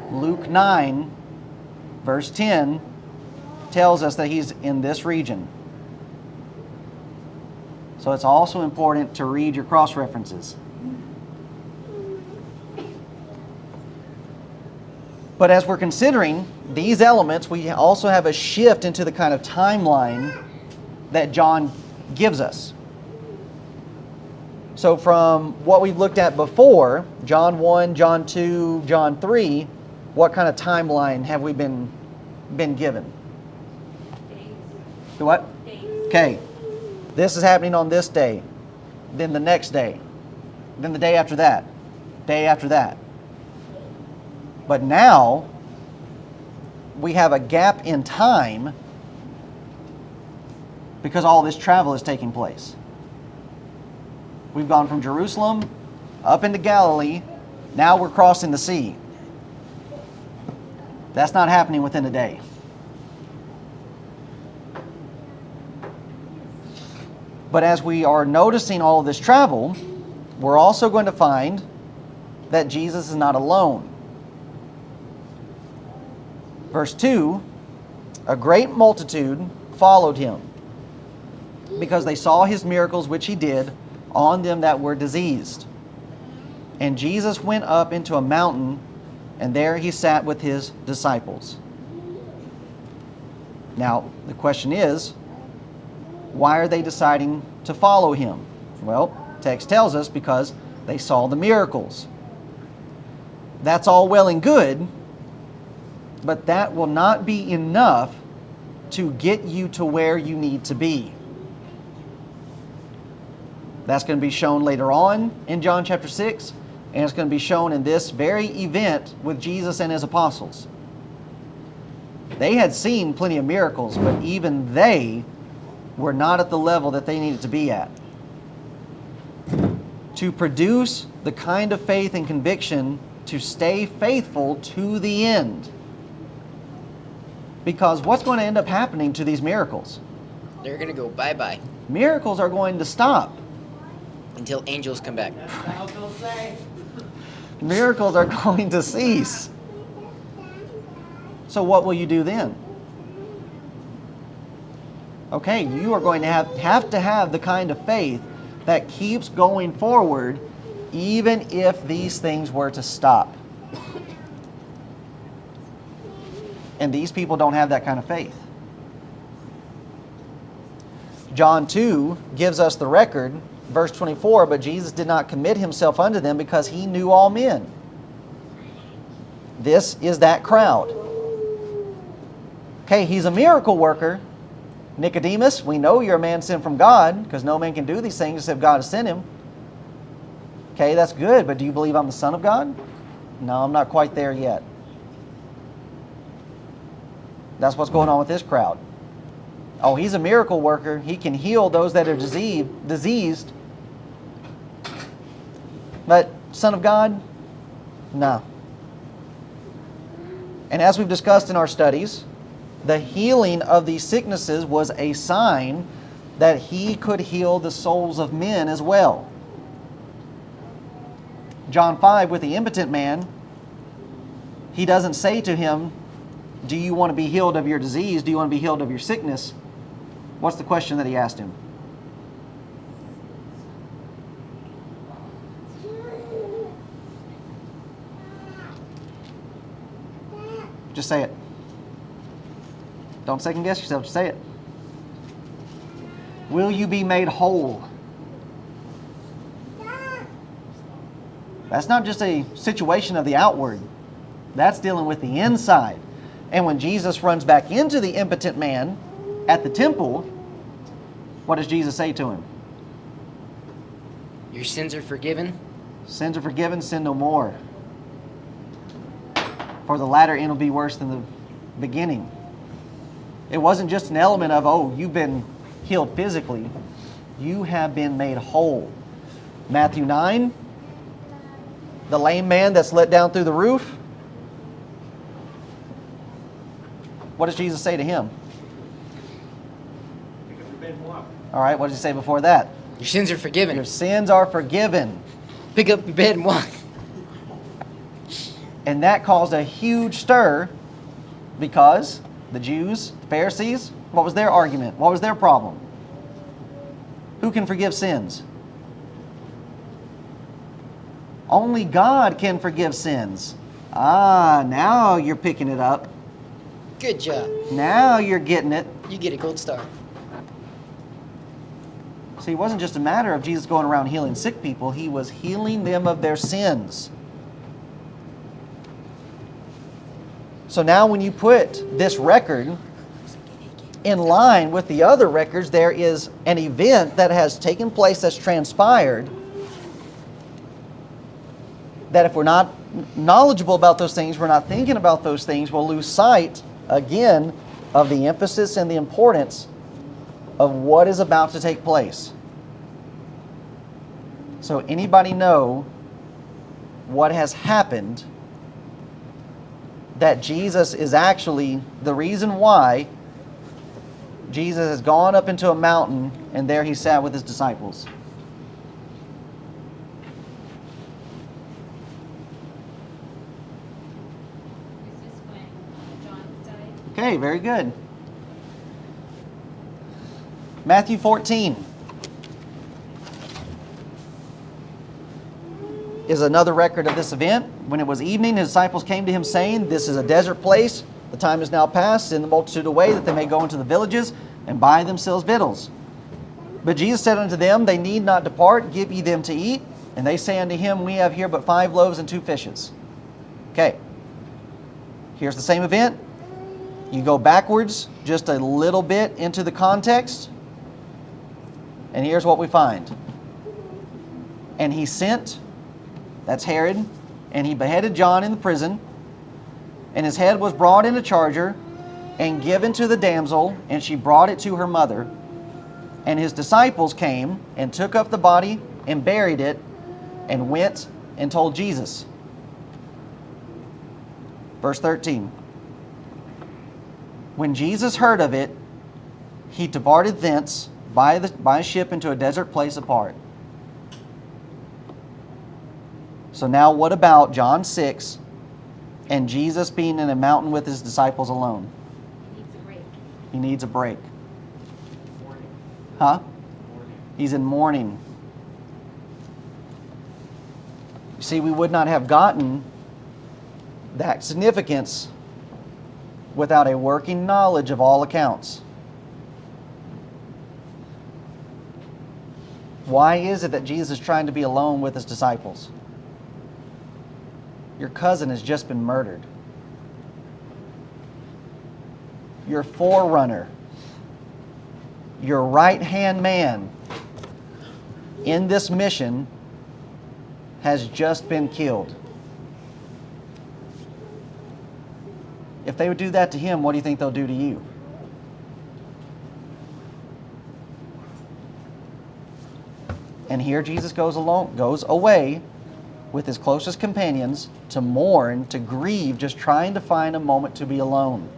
Luke 9, verse 10, tells us that he's in this region. So it's also important to read your cross references. But as we're considering these elements, we also have a shift into the kind of timeline that John gives us. So from what we've looked at before, John 1, John 2, John 3, what kind of timeline have we been given? Days. The what? Days. Okay. This is happening on this day, then the next day, then the day after that, day after that. But now, we have a gap in time because all this travel is taking place. We've gone from Jerusalem up into Galilee, now we're crossing the sea. That's not happening within a day. But as we are noticing all of this travel, we're also going to find that Jesus is not alone. Verse 2, a great multitude followed him because they saw his miracles which he did on them that were diseased. And Jesus went up into a mountain, and there he sat with his disciples. Now, the question is, why are they deciding to follow him? Well, text tells us because they saw the miracles. That's all well and good, but that will not be enough to get you to where you need to be. That's going to be shown later on in John chapter 6, and it's going to be shown in this very event with Jesus and his apostles. They had seen plenty of miracles, but even they were not at the level that they needed to be at. To produce the kind of faith and conviction to stay faithful to the end. Because what's going to end up happening to these miracles? They're going to go bye-bye Miracles are going to stop. until angels come back. That's what I was gonna say. Miracles are going to cease. So what will you do then? Okay, you are going to have to have the kind of faith that keeps going forward even if these things were to stop. And these people don't have that kind of faith. John 2 gives us the record Verse 24, but Jesus did not commit himself unto them because he knew all men. This is that crowd. Okay, he's a miracle worker. Nicodemus, we know you're a man sent from God because no man can do these things except God has sent him. Okay, that's good, but do you believe I'm the Son of God? No, I'm not quite there yet. That's what's going on with this crowd. Oh, he's a miracle worker. He can heal those that are diseased. But Son of God? No. And as we've discussed in our studies, the healing of these sicknesses was a sign that he could heal the souls of men as well. John 5, with the impotent man, he doesn't say to him, do you want to be healed of your disease? Do you want to be healed of your sickness? What's the question that he asked him? Just say it. Don't second guess yourself, just say it. Will you be made whole? That's not just a situation of the outward. That's dealing with the inside. And when Jesus runs back into the impotent man at the temple, what does Jesus say to him? Your sins are forgiven. Sins are forgiven, sin no more. For the latter end will be worse than the beginning. It wasn't just an element of, oh, you've been healed physically. You have been made whole. Matthew 9, the lame man that's let down through the roof. What does Jesus say to him? Pick up your bed and walk. All right, what does he say before that? Your sins are forgiven. Your sins are forgiven. Pick up your bed and walk. And that caused a huge stir because the Jews, the Pharisees, what was their argument? What was their problem? Who can forgive sins? Only God can forgive sins. Ah, now you're picking it up. Good job. Now you're getting it. You get a gold star. See, it wasn't just a matter of Jesus going around healing sick people. He was healing them of their sins. So now when you put this record in line with the other records, there is an event that has taken place that's transpired that if we're not knowledgeable about those things, we're not thinking about those things, we'll lose sight, again, of the emphasis and the importance of what is about to take place. So anybody know what has happened that Jesus is actually the reason why Jesus has gone up into a mountain and there he sat with his disciples? Is this when John died? Okay, very good. Matthew 14 is another record of this event. When it was evening, his disciples came to him saying, this is a desert place. The time is now past. Send the multitude away that they may go into the villages and buy themselves victuals. But Jesus said unto them, they need not depart. Give ye them to eat. And they say unto him, we have here but 5 loaves and 2 fishes. Okay. Here's the same event. You go backwards just a little bit into the context. And here's what we find. And he sent, that's Herod, and he beheaded John in the prison. And his head was brought in a charger and given to the damsel, and she brought it to her mother. And his disciples came and took up the body and buried it and went and told Jesus. Verse 13. When Jesus heard of it, he departed thence by ship into a desert place apart. So now what about John 6 and Jesus being in a mountain with his disciples alone? He needs a break. He needs a break. Morning. Huh? Morning. He's in mourning. You see, we would not have gotten that significance without a working knowledge of all accounts. Why is it that Jesus is trying to be alone with his disciples? Your cousin has just been murdered. Your forerunner, your right-hand man in this mission has just been killed. If they would do that to him, what do you think they'll do to you? And here Jesus goes away with his closest companions to mourn, to grieve, just trying to find a moment to be alone.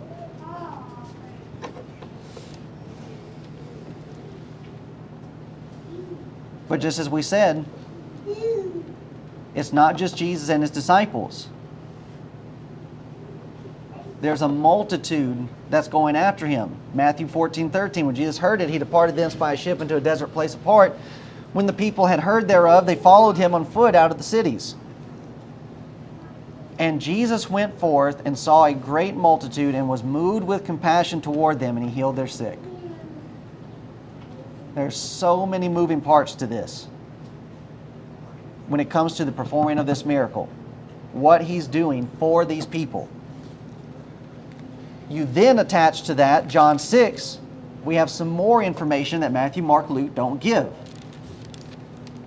But just as we said, it's not just Jesus and his disciples. There's a multitude that's going after him. Matthew 14:13, when Jesus heard it, he departed thence by a ship into a desert place apart. When the people had heard thereof, they followed him on foot out of the cities. And Jesus went forth and saw a great multitude and was moved with compassion toward them, and he healed their sick. There's so many moving parts to this when it comes to the performing of this miracle, what he's doing for these people. You then attach to that John 6, we have some more information that Matthew, Mark, Luke don't give.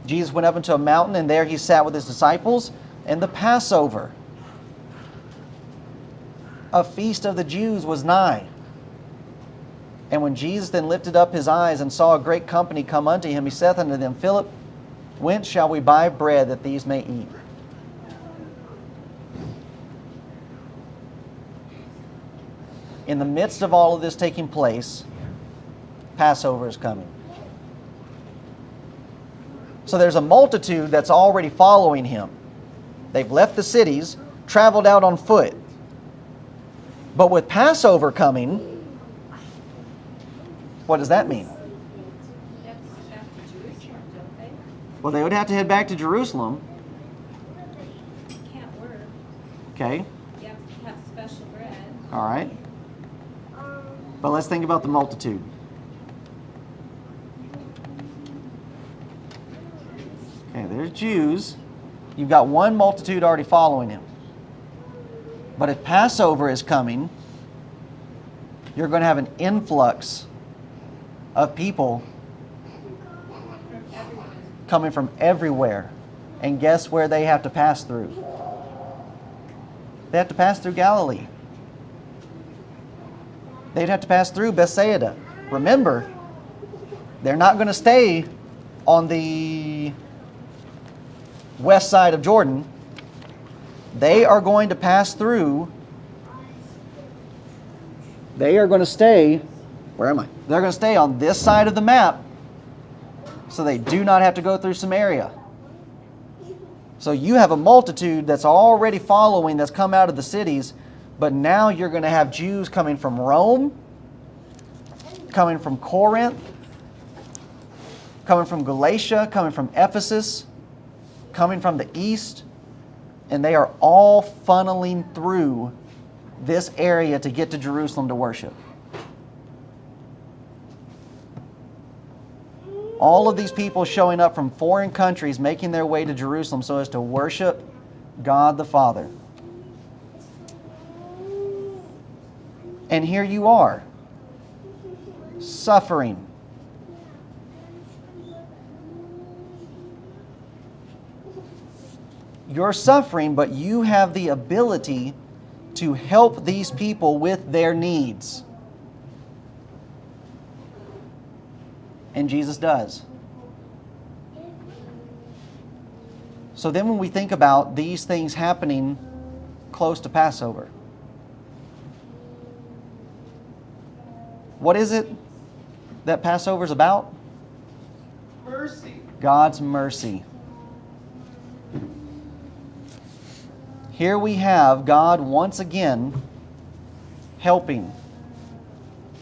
Jesus went up into a mountain, and there he sat with his disciples, and the Passover, a feast of the Jews, was nigh. And when Jesus then lifted up his eyes and saw a great company come unto him, he saith unto them, Philip, whence shall we buy bread that these may eat? In the midst of all of this taking place, Passover is coming. So there's a multitude that's already following him. They've left the cities, traveled out on foot. But with Passover coming, what does that mean? Well, they would have to head back to Jerusalem. Can't work. Okay, You have to have special bread. all right. But let's think about the multitude. Okay, there's Jews. You've got one multitude already following him. But if Passover is coming, you're going to have an influx of people coming from everywhere. And guess where they have to pass through? They have to pass through Galilee. They'd have to pass through Bethsaida. Remember, they're not going to stay on the west side of Jordan. They are going to pass through. They are going to stay, where am I? They're going to stay on this side of the map so they do not have to go through Samaria. So you have a multitude that's already following, that's come out of the cities, but now you're going to have Jews coming from Rome, coming from Corinth, coming from Galatia, coming from Ephesus, coming from the east, and they are all funneling through this area to get to Jerusalem to worship. All of these people showing up from foreign countries, making their way to Jerusalem so as to worship God the Father. And here you are, suffering. You're suffering, but you have the ability to help these people with their needs. And Jesus does. So then when we think about these things happening close to Passover, what is it that Passover is about? Mercy. God's mercy. Here we have God once again helping,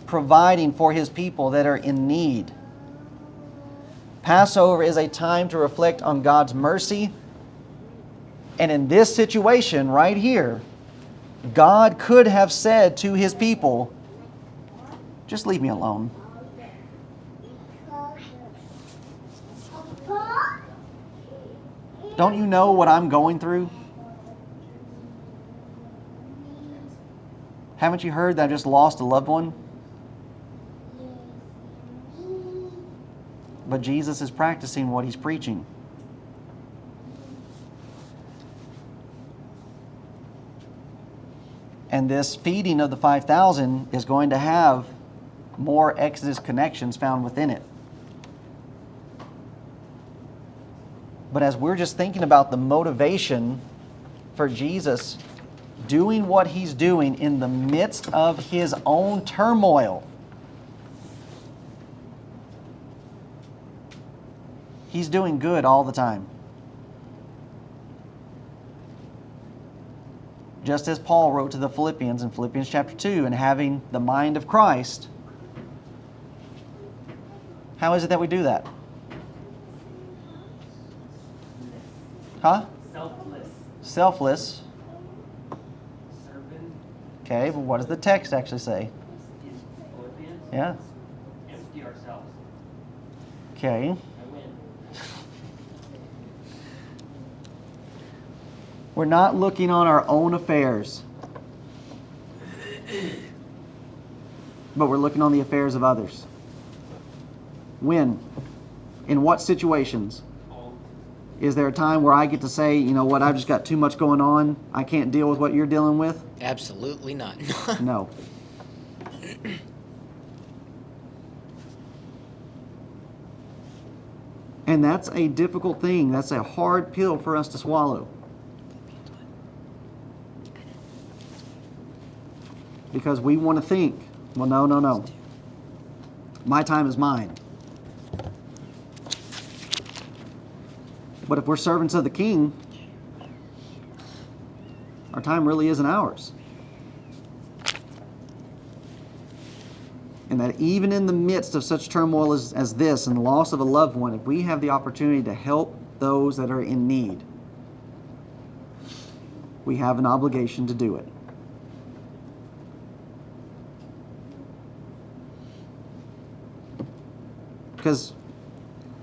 providing for His people that are in need. Passover is a time to reflect on God's mercy. And in this situation right here, God could have said to His people, just leave me alone. Don't you know what I'm going through? Haven't you heard that I just lost a loved one? But Jesus is practicing what he's preaching. And this feeding of the 5,000 is going to have more Exodus connections found within it. But as we're just thinking about the motivation for Jesus doing what he's doing in the midst of his own turmoil, he's doing good all the time. Just as Paul wrote to the Philippians in Philippians chapter 2, and having the mind of Christ. How is it that we do that? Huh? Selfless. Selfless. Servant. Okay, but what does the text actually say? In Philippians. Yeah. Empty ourselves. Okay. I win. We're not looking on our own affairs, but we're looking on the affairs of others. When? In what situations? All. Is there a time where I get to say, you know what, I've just got too much going on, I can't deal with what you're dealing with? Absolutely not. No. And that's a difficult thing. That's a hard pill for us to swallow. Because we want to think, well, no. My time is mine. But if we're servants of the King, our time really isn't ours. And that even in the midst of such turmoil as this and the loss of a loved one, if we have the opportunity to help those that are in need, we have an obligation to do it.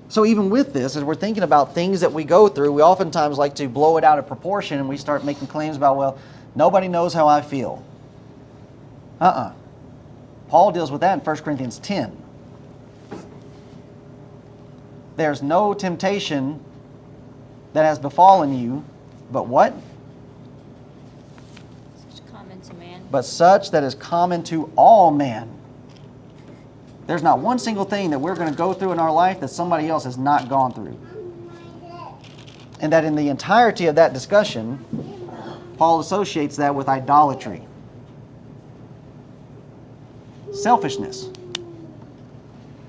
So even with this, as we're thinking about things that we go through, we oftentimes like to blow it out of proportion and we start making claims about, well, nobody knows how I feel. Paul deals with that in 1 Corinthians 10. There's no temptation that has befallen you, but what? Such common to man. But such that is common to all men. There's not one single thing that we're going to go through in our life that somebody else has not gone through. And that in the entirety of that discussion, Paul associates that with idolatry, selfishness.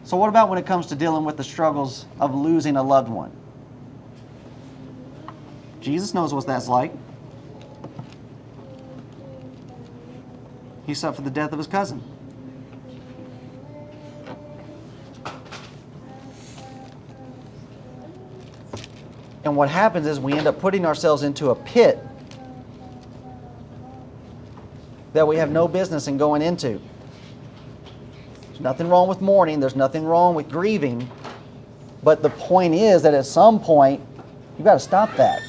So what about when it comes to dealing with the struggles of losing a loved one? Jesus knows what that's like. He suffered the death of his cousin. And what happens is we end up putting ourselves into a pit that we have no business in going into. There's nothing wrong with mourning. There's nothing wrong with grieving. But the point is that at some point, you've got to stop that.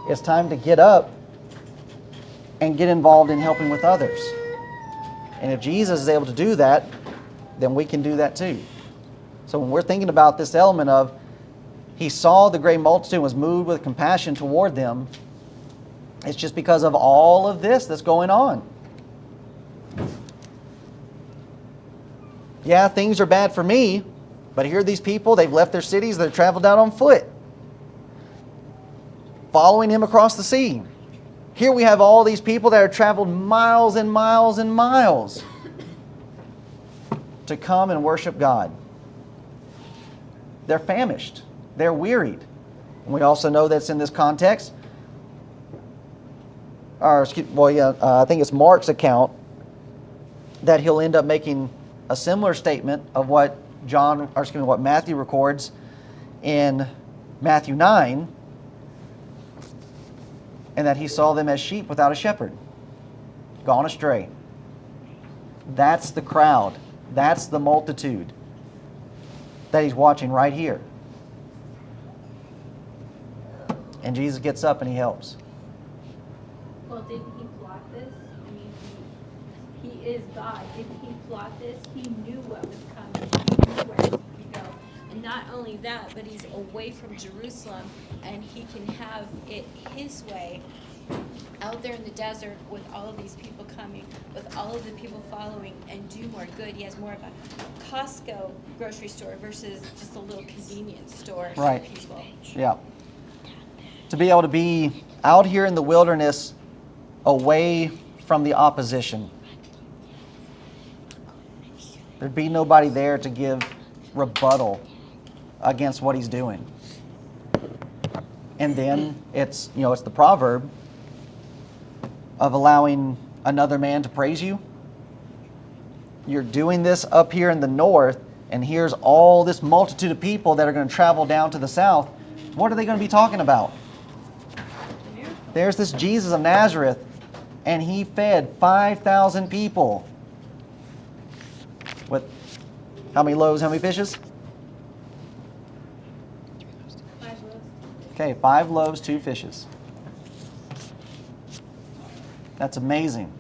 It's time to get up and get involved in helping with others. And if Jesus is able to do that, then we can do that too. So when we're thinking about this element of he saw the great multitude and was moved with compassion toward them, it's just because of all of this that's going on. Yeah, things are bad for me, but here are these people, they've left their cities, they've traveled out on foot, following him across the sea. Here we have all these people that have traveled miles and miles and miles to come and worship God. They're famished. They're wearied. And we also know that's in this context. I think it's Mark's account that he'll end up making a similar statement of what Matthew records in Matthew 9, and that he saw them as sheep without a shepherd, gone astray. That's the crowd. That's the multitude that he's watching right here. And Jesus gets up and he helps. Well, didn't he plot this? I mean, he is God. Didn't he plot this? He knew what was coming. He knew where he could go. And not only that, but he's away from Jerusalem, and he can have it his way out there in the desert with all of these people coming, with all of the people following, and do more good. He has more of a Costco grocery store versus just a little convenience store Right. for people. Yeah. To be able to be out here in the wilderness away from the opposition. There'd be nobody there to give rebuttal against what he's doing. And then it's the proverb of allowing another man to praise you. You're doing this up here in the north, and here's all this multitude of people that are going to travel down to the south. What are they going to be talking about? There's this Jesus of Nazareth, and he fed 5,000 people with how many loaves, how many fishes? 5 loaves. Okay, 5 loaves, 2 fishes. That's amazing.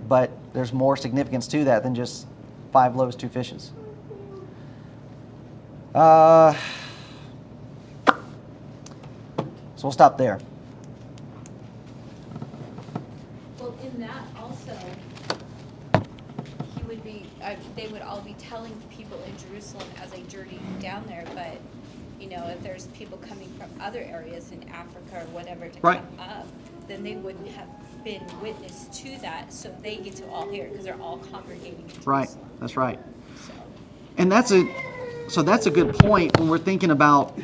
But there's more significance to that than just 5 loaves, 2 fishes. So we'll stop there. Well, in that also, he would be, they would all be telling people in Jerusalem as they journey down there, but, if there's people coming from other areas in Africa or whatever to Right. come up, then they wouldn't have been witness to that, so they get to all hear, because they're all congregating in Jerusalem. Right, that's right. So, And that's a good point when we're thinking about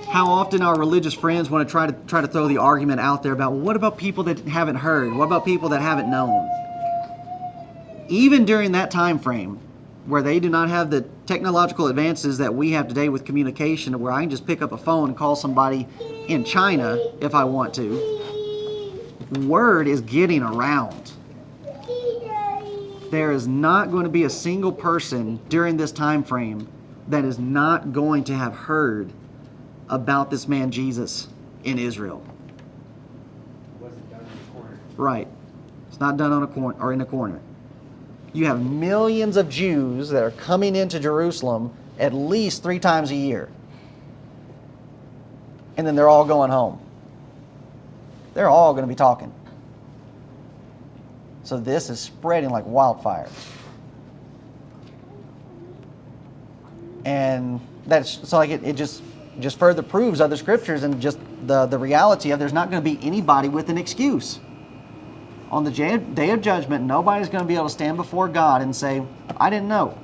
how often our religious friends want to try to throw the argument out there about, well, what about people that haven't heard? What about people that haven't known? Even during that time frame, where they do not have the technological advances that we have today with communication, where I can just pick up a phone and call somebody in China if I want to, word is getting around. There is not going to be a single person during this time frame that is not going to have heard about this man Jesus in Israel. It wasn't done in the corner. Right. It's not done on a corner or in a corner. You have millions of Jews that are coming into Jerusalem at least 3 times a year. And then they're all going home. They're all going to be talking. So this is spreading like wildfire. And that's so like it just further proves other scriptures and just the reality of there's not going to be anybody with an excuse. On the day of judgment, nobody's going to be able to stand before God and say, I didn't know.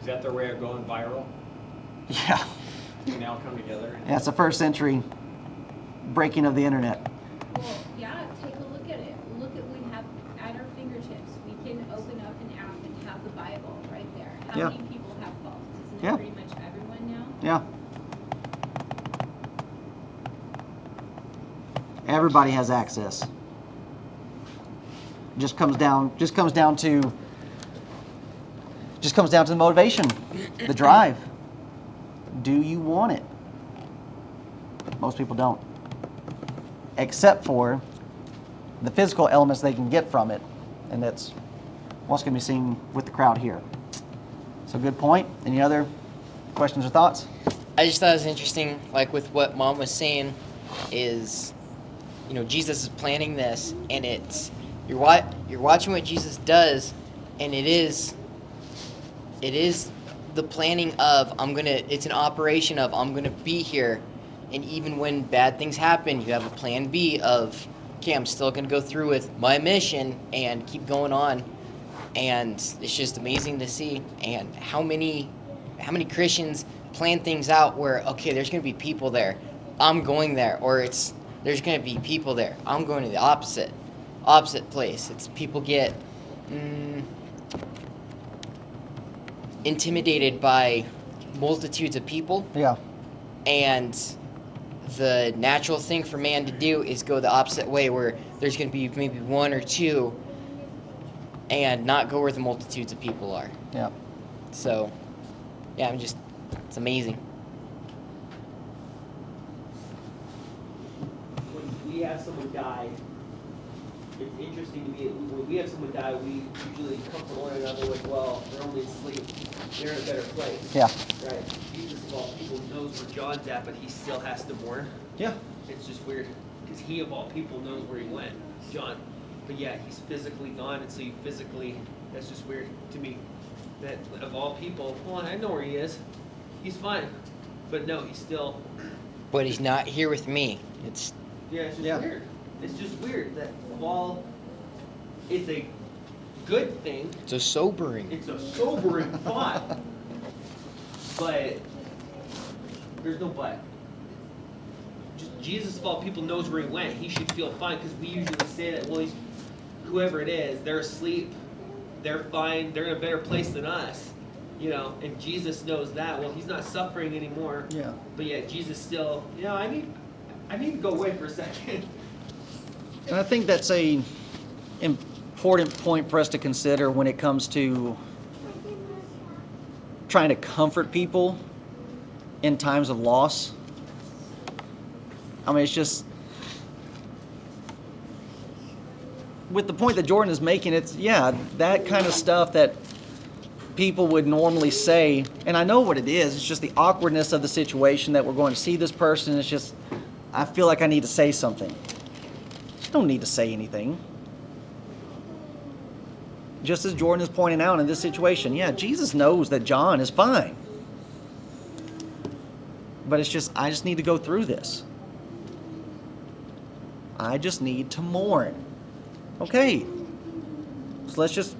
Is that their way of going viral? Yeah. We now come together. That's the first century breaking of the internet. well, yeah, take a look at it. Look at, we have at our fingertips, we can open up an app and have the Bible right there. How Yeah. many people have phones? Isn't Yeah. it pretty much everyone now? Yeah. Everybody has access. Just comes down to the motivation, the drive. Do you want it? Most people don't. Except for the physical elements they can get from it. And that's what's going to be seen with the crowd here. So good point. Any other questions or thoughts? I just thought it was interesting, like with what Mom was saying, is, Jesus is planning this, and it's you're watching what Jesus does, and it is the planning of it's an operation of I'm gonna be here, and even when bad things happen, you have a plan B of, okay, I'm still gonna go through with my mission and keep going on, and it's just amazing to see, and how many Christians plan things out where, okay, there's gonna be people there, I'm going there, or there's gonna be people there, I'm going to the opposite place. It's people get intimidated by multitudes of people, Yeah. and the natural thing for man to do is go the opposite way, where there's going to be maybe 1 or 2, and not go where the multitudes of people are. Yeah. So, yeah, it's amazing. When we have someone die, it's interesting to me. When we have someone die, we usually comfort one another with, well, they're only asleep. They're in a better place. Yeah. Right. Jesus of all people knows where John's at, but he still has to mourn. Yeah. It's just weird because he of all people knows where he went, John. But yeah, he's physically gone, and so you physically, that's just weird to me. That of all people, well, I know where he is. He's fine. But no, he's still, But he's not here with me. It's yeah, it's just Yeah. weird. It's just weird that of all, it's a good thing. so sobering. It's a sobering thought. But there's no but. Just Jesus of all people knows where he went. He should feel fine because we usually say that, well, he's, whoever it is, they're asleep, they're fine, they're in a better place than us. You know, and Jesus knows that. Well, he's not suffering anymore. Yeah. But yet Jesus still, you know, I need to go away for a second. And I think that's a important point for us to consider when it comes to trying to comfort people in times of loss. I mean, it's just with the point that Jordan is making, it's that kind of stuff that people would normally say, and I know what it is. It's just the awkwardness of the situation that we're going to see this person. It's just, I feel like I need to say something. You don't need to say anything. Just as Jordan is pointing out in this situation, Jesus knows that John is fine. But it's just, I just need to go through this. I just need to mourn. Okay. So let's just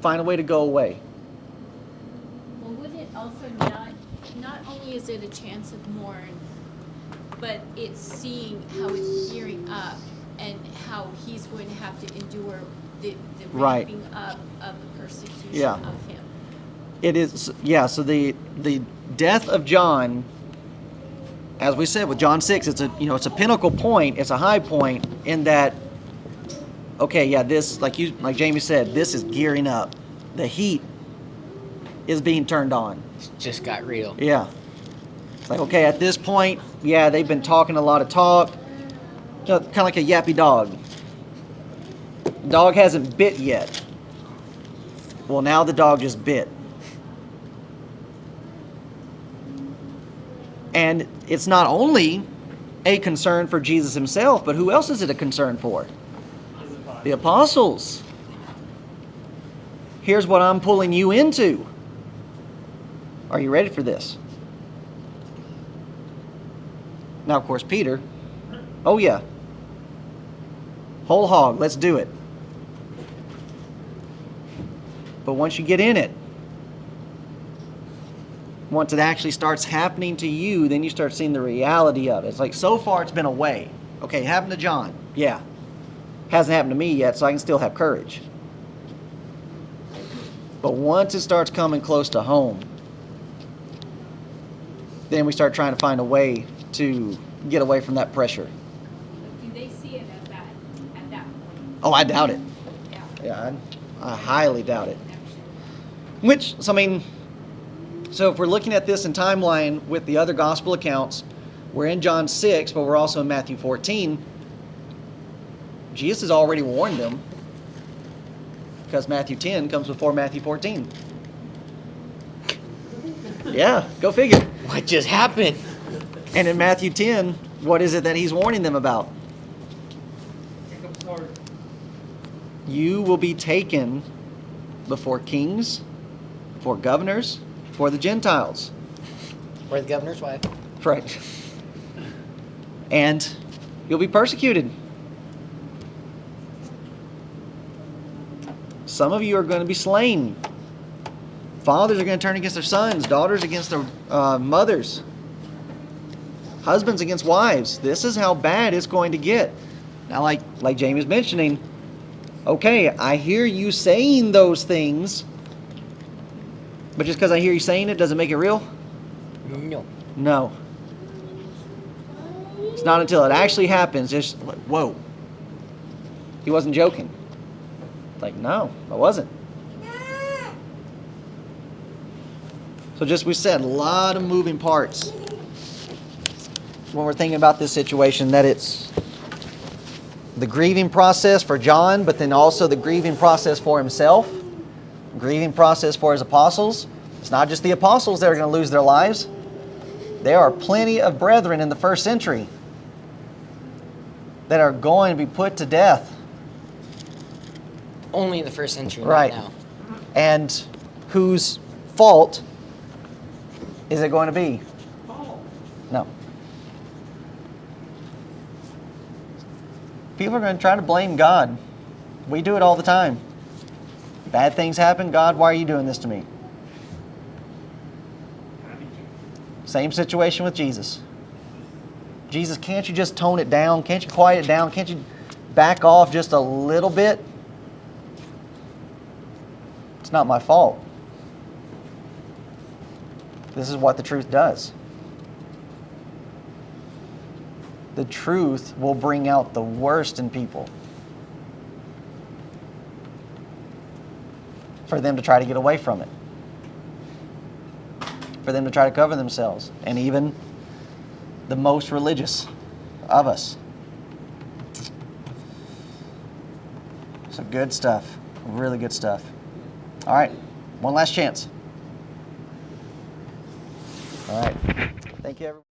find a way to go away. Well, would it also not only is it a chance of mourn, but it's seeing how it's gearing up and how he's going to have to endure the Right. ramping up of the persecution Yeah. of him. It is, so the death of John, as we said with John 6, it's a pinnacle point, it's a high point in that, okay, this, like Jamie said, this is gearing up. The heat is being turned on. It just got real. Yeah. It's like, okay, at this point, they've been talking a lot of talk. Kind of like a yappy dog. Dog hasn't bit yet. Well, now the dog just bit. And it's not only a concern for Jesus himself, but who else is it a concern for? The apostles. Here's what I'm pulling you into. Are you ready for this? Now, of course, Peter, oh yeah, whole hog, let's do it. But once you get in it, once it actually starts happening to you, then you start seeing the reality of it. It's like, so far it's been a way. Okay, it happened to John. Yeah. Hasn't happened to me yet, so I can still have courage. But once it starts coming close to home, then we start trying to find a way to get away from that pressure. Do they see it as that at that point? Oh, I doubt it. Yeah. Yeah, I highly doubt it. Never sure. So if we're looking at this in timeline with the other gospel accounts, we're in John 6, but we're also in Matthew 14. Jesus has already warned them because Matthew 10 comes before Matthew 14. Yeah, go figure. What just happened? And in Matthew 10, what is it that he's warning them about? Pick up the sword. You will be taken before kings, before governors, before the Gentiles. Or the governor's wife. Right. And you'll be persecuted. Some of you are going to be slain. Fathers are going to turn against their sons, daughters against their mothers, husbands against wives. This is how bad it's going to get. Now, like Jamie's mentioning, okay, I hear you saying those things, but just because I hear you saying it doesn't make it real? No. No. It's not until it actually happens, just like, whoa. He wasn't joking. Like, no, I wasn't. So just we said a lot of moving parts when we're thinking about this situation, that it's the grieving process for John, but then also the grieving process for himself, grieving process for his apostles. It's not just the apostles that are going to lose their lives. There are plenty of brethren in the first century that are going to be put to death. Only in the first century, Right. not now. And whose fault is it going to be? Paul. No. People are going to try to blame God. We do it all the time. Bad things happen. God, why are you doing this to me? Same situation with Jesus. Jesus, can't you just tone it down? Can't you quiet it down? Can't you back off just a little bit? It's not my fault. This is what the truth does. The truth will bring out the worst in people for them to try to get away from it, for them to try to cover themselves, and even the most religious of us. So good stuff, really good stuff. All right, one last chance. All right, thank you everyone.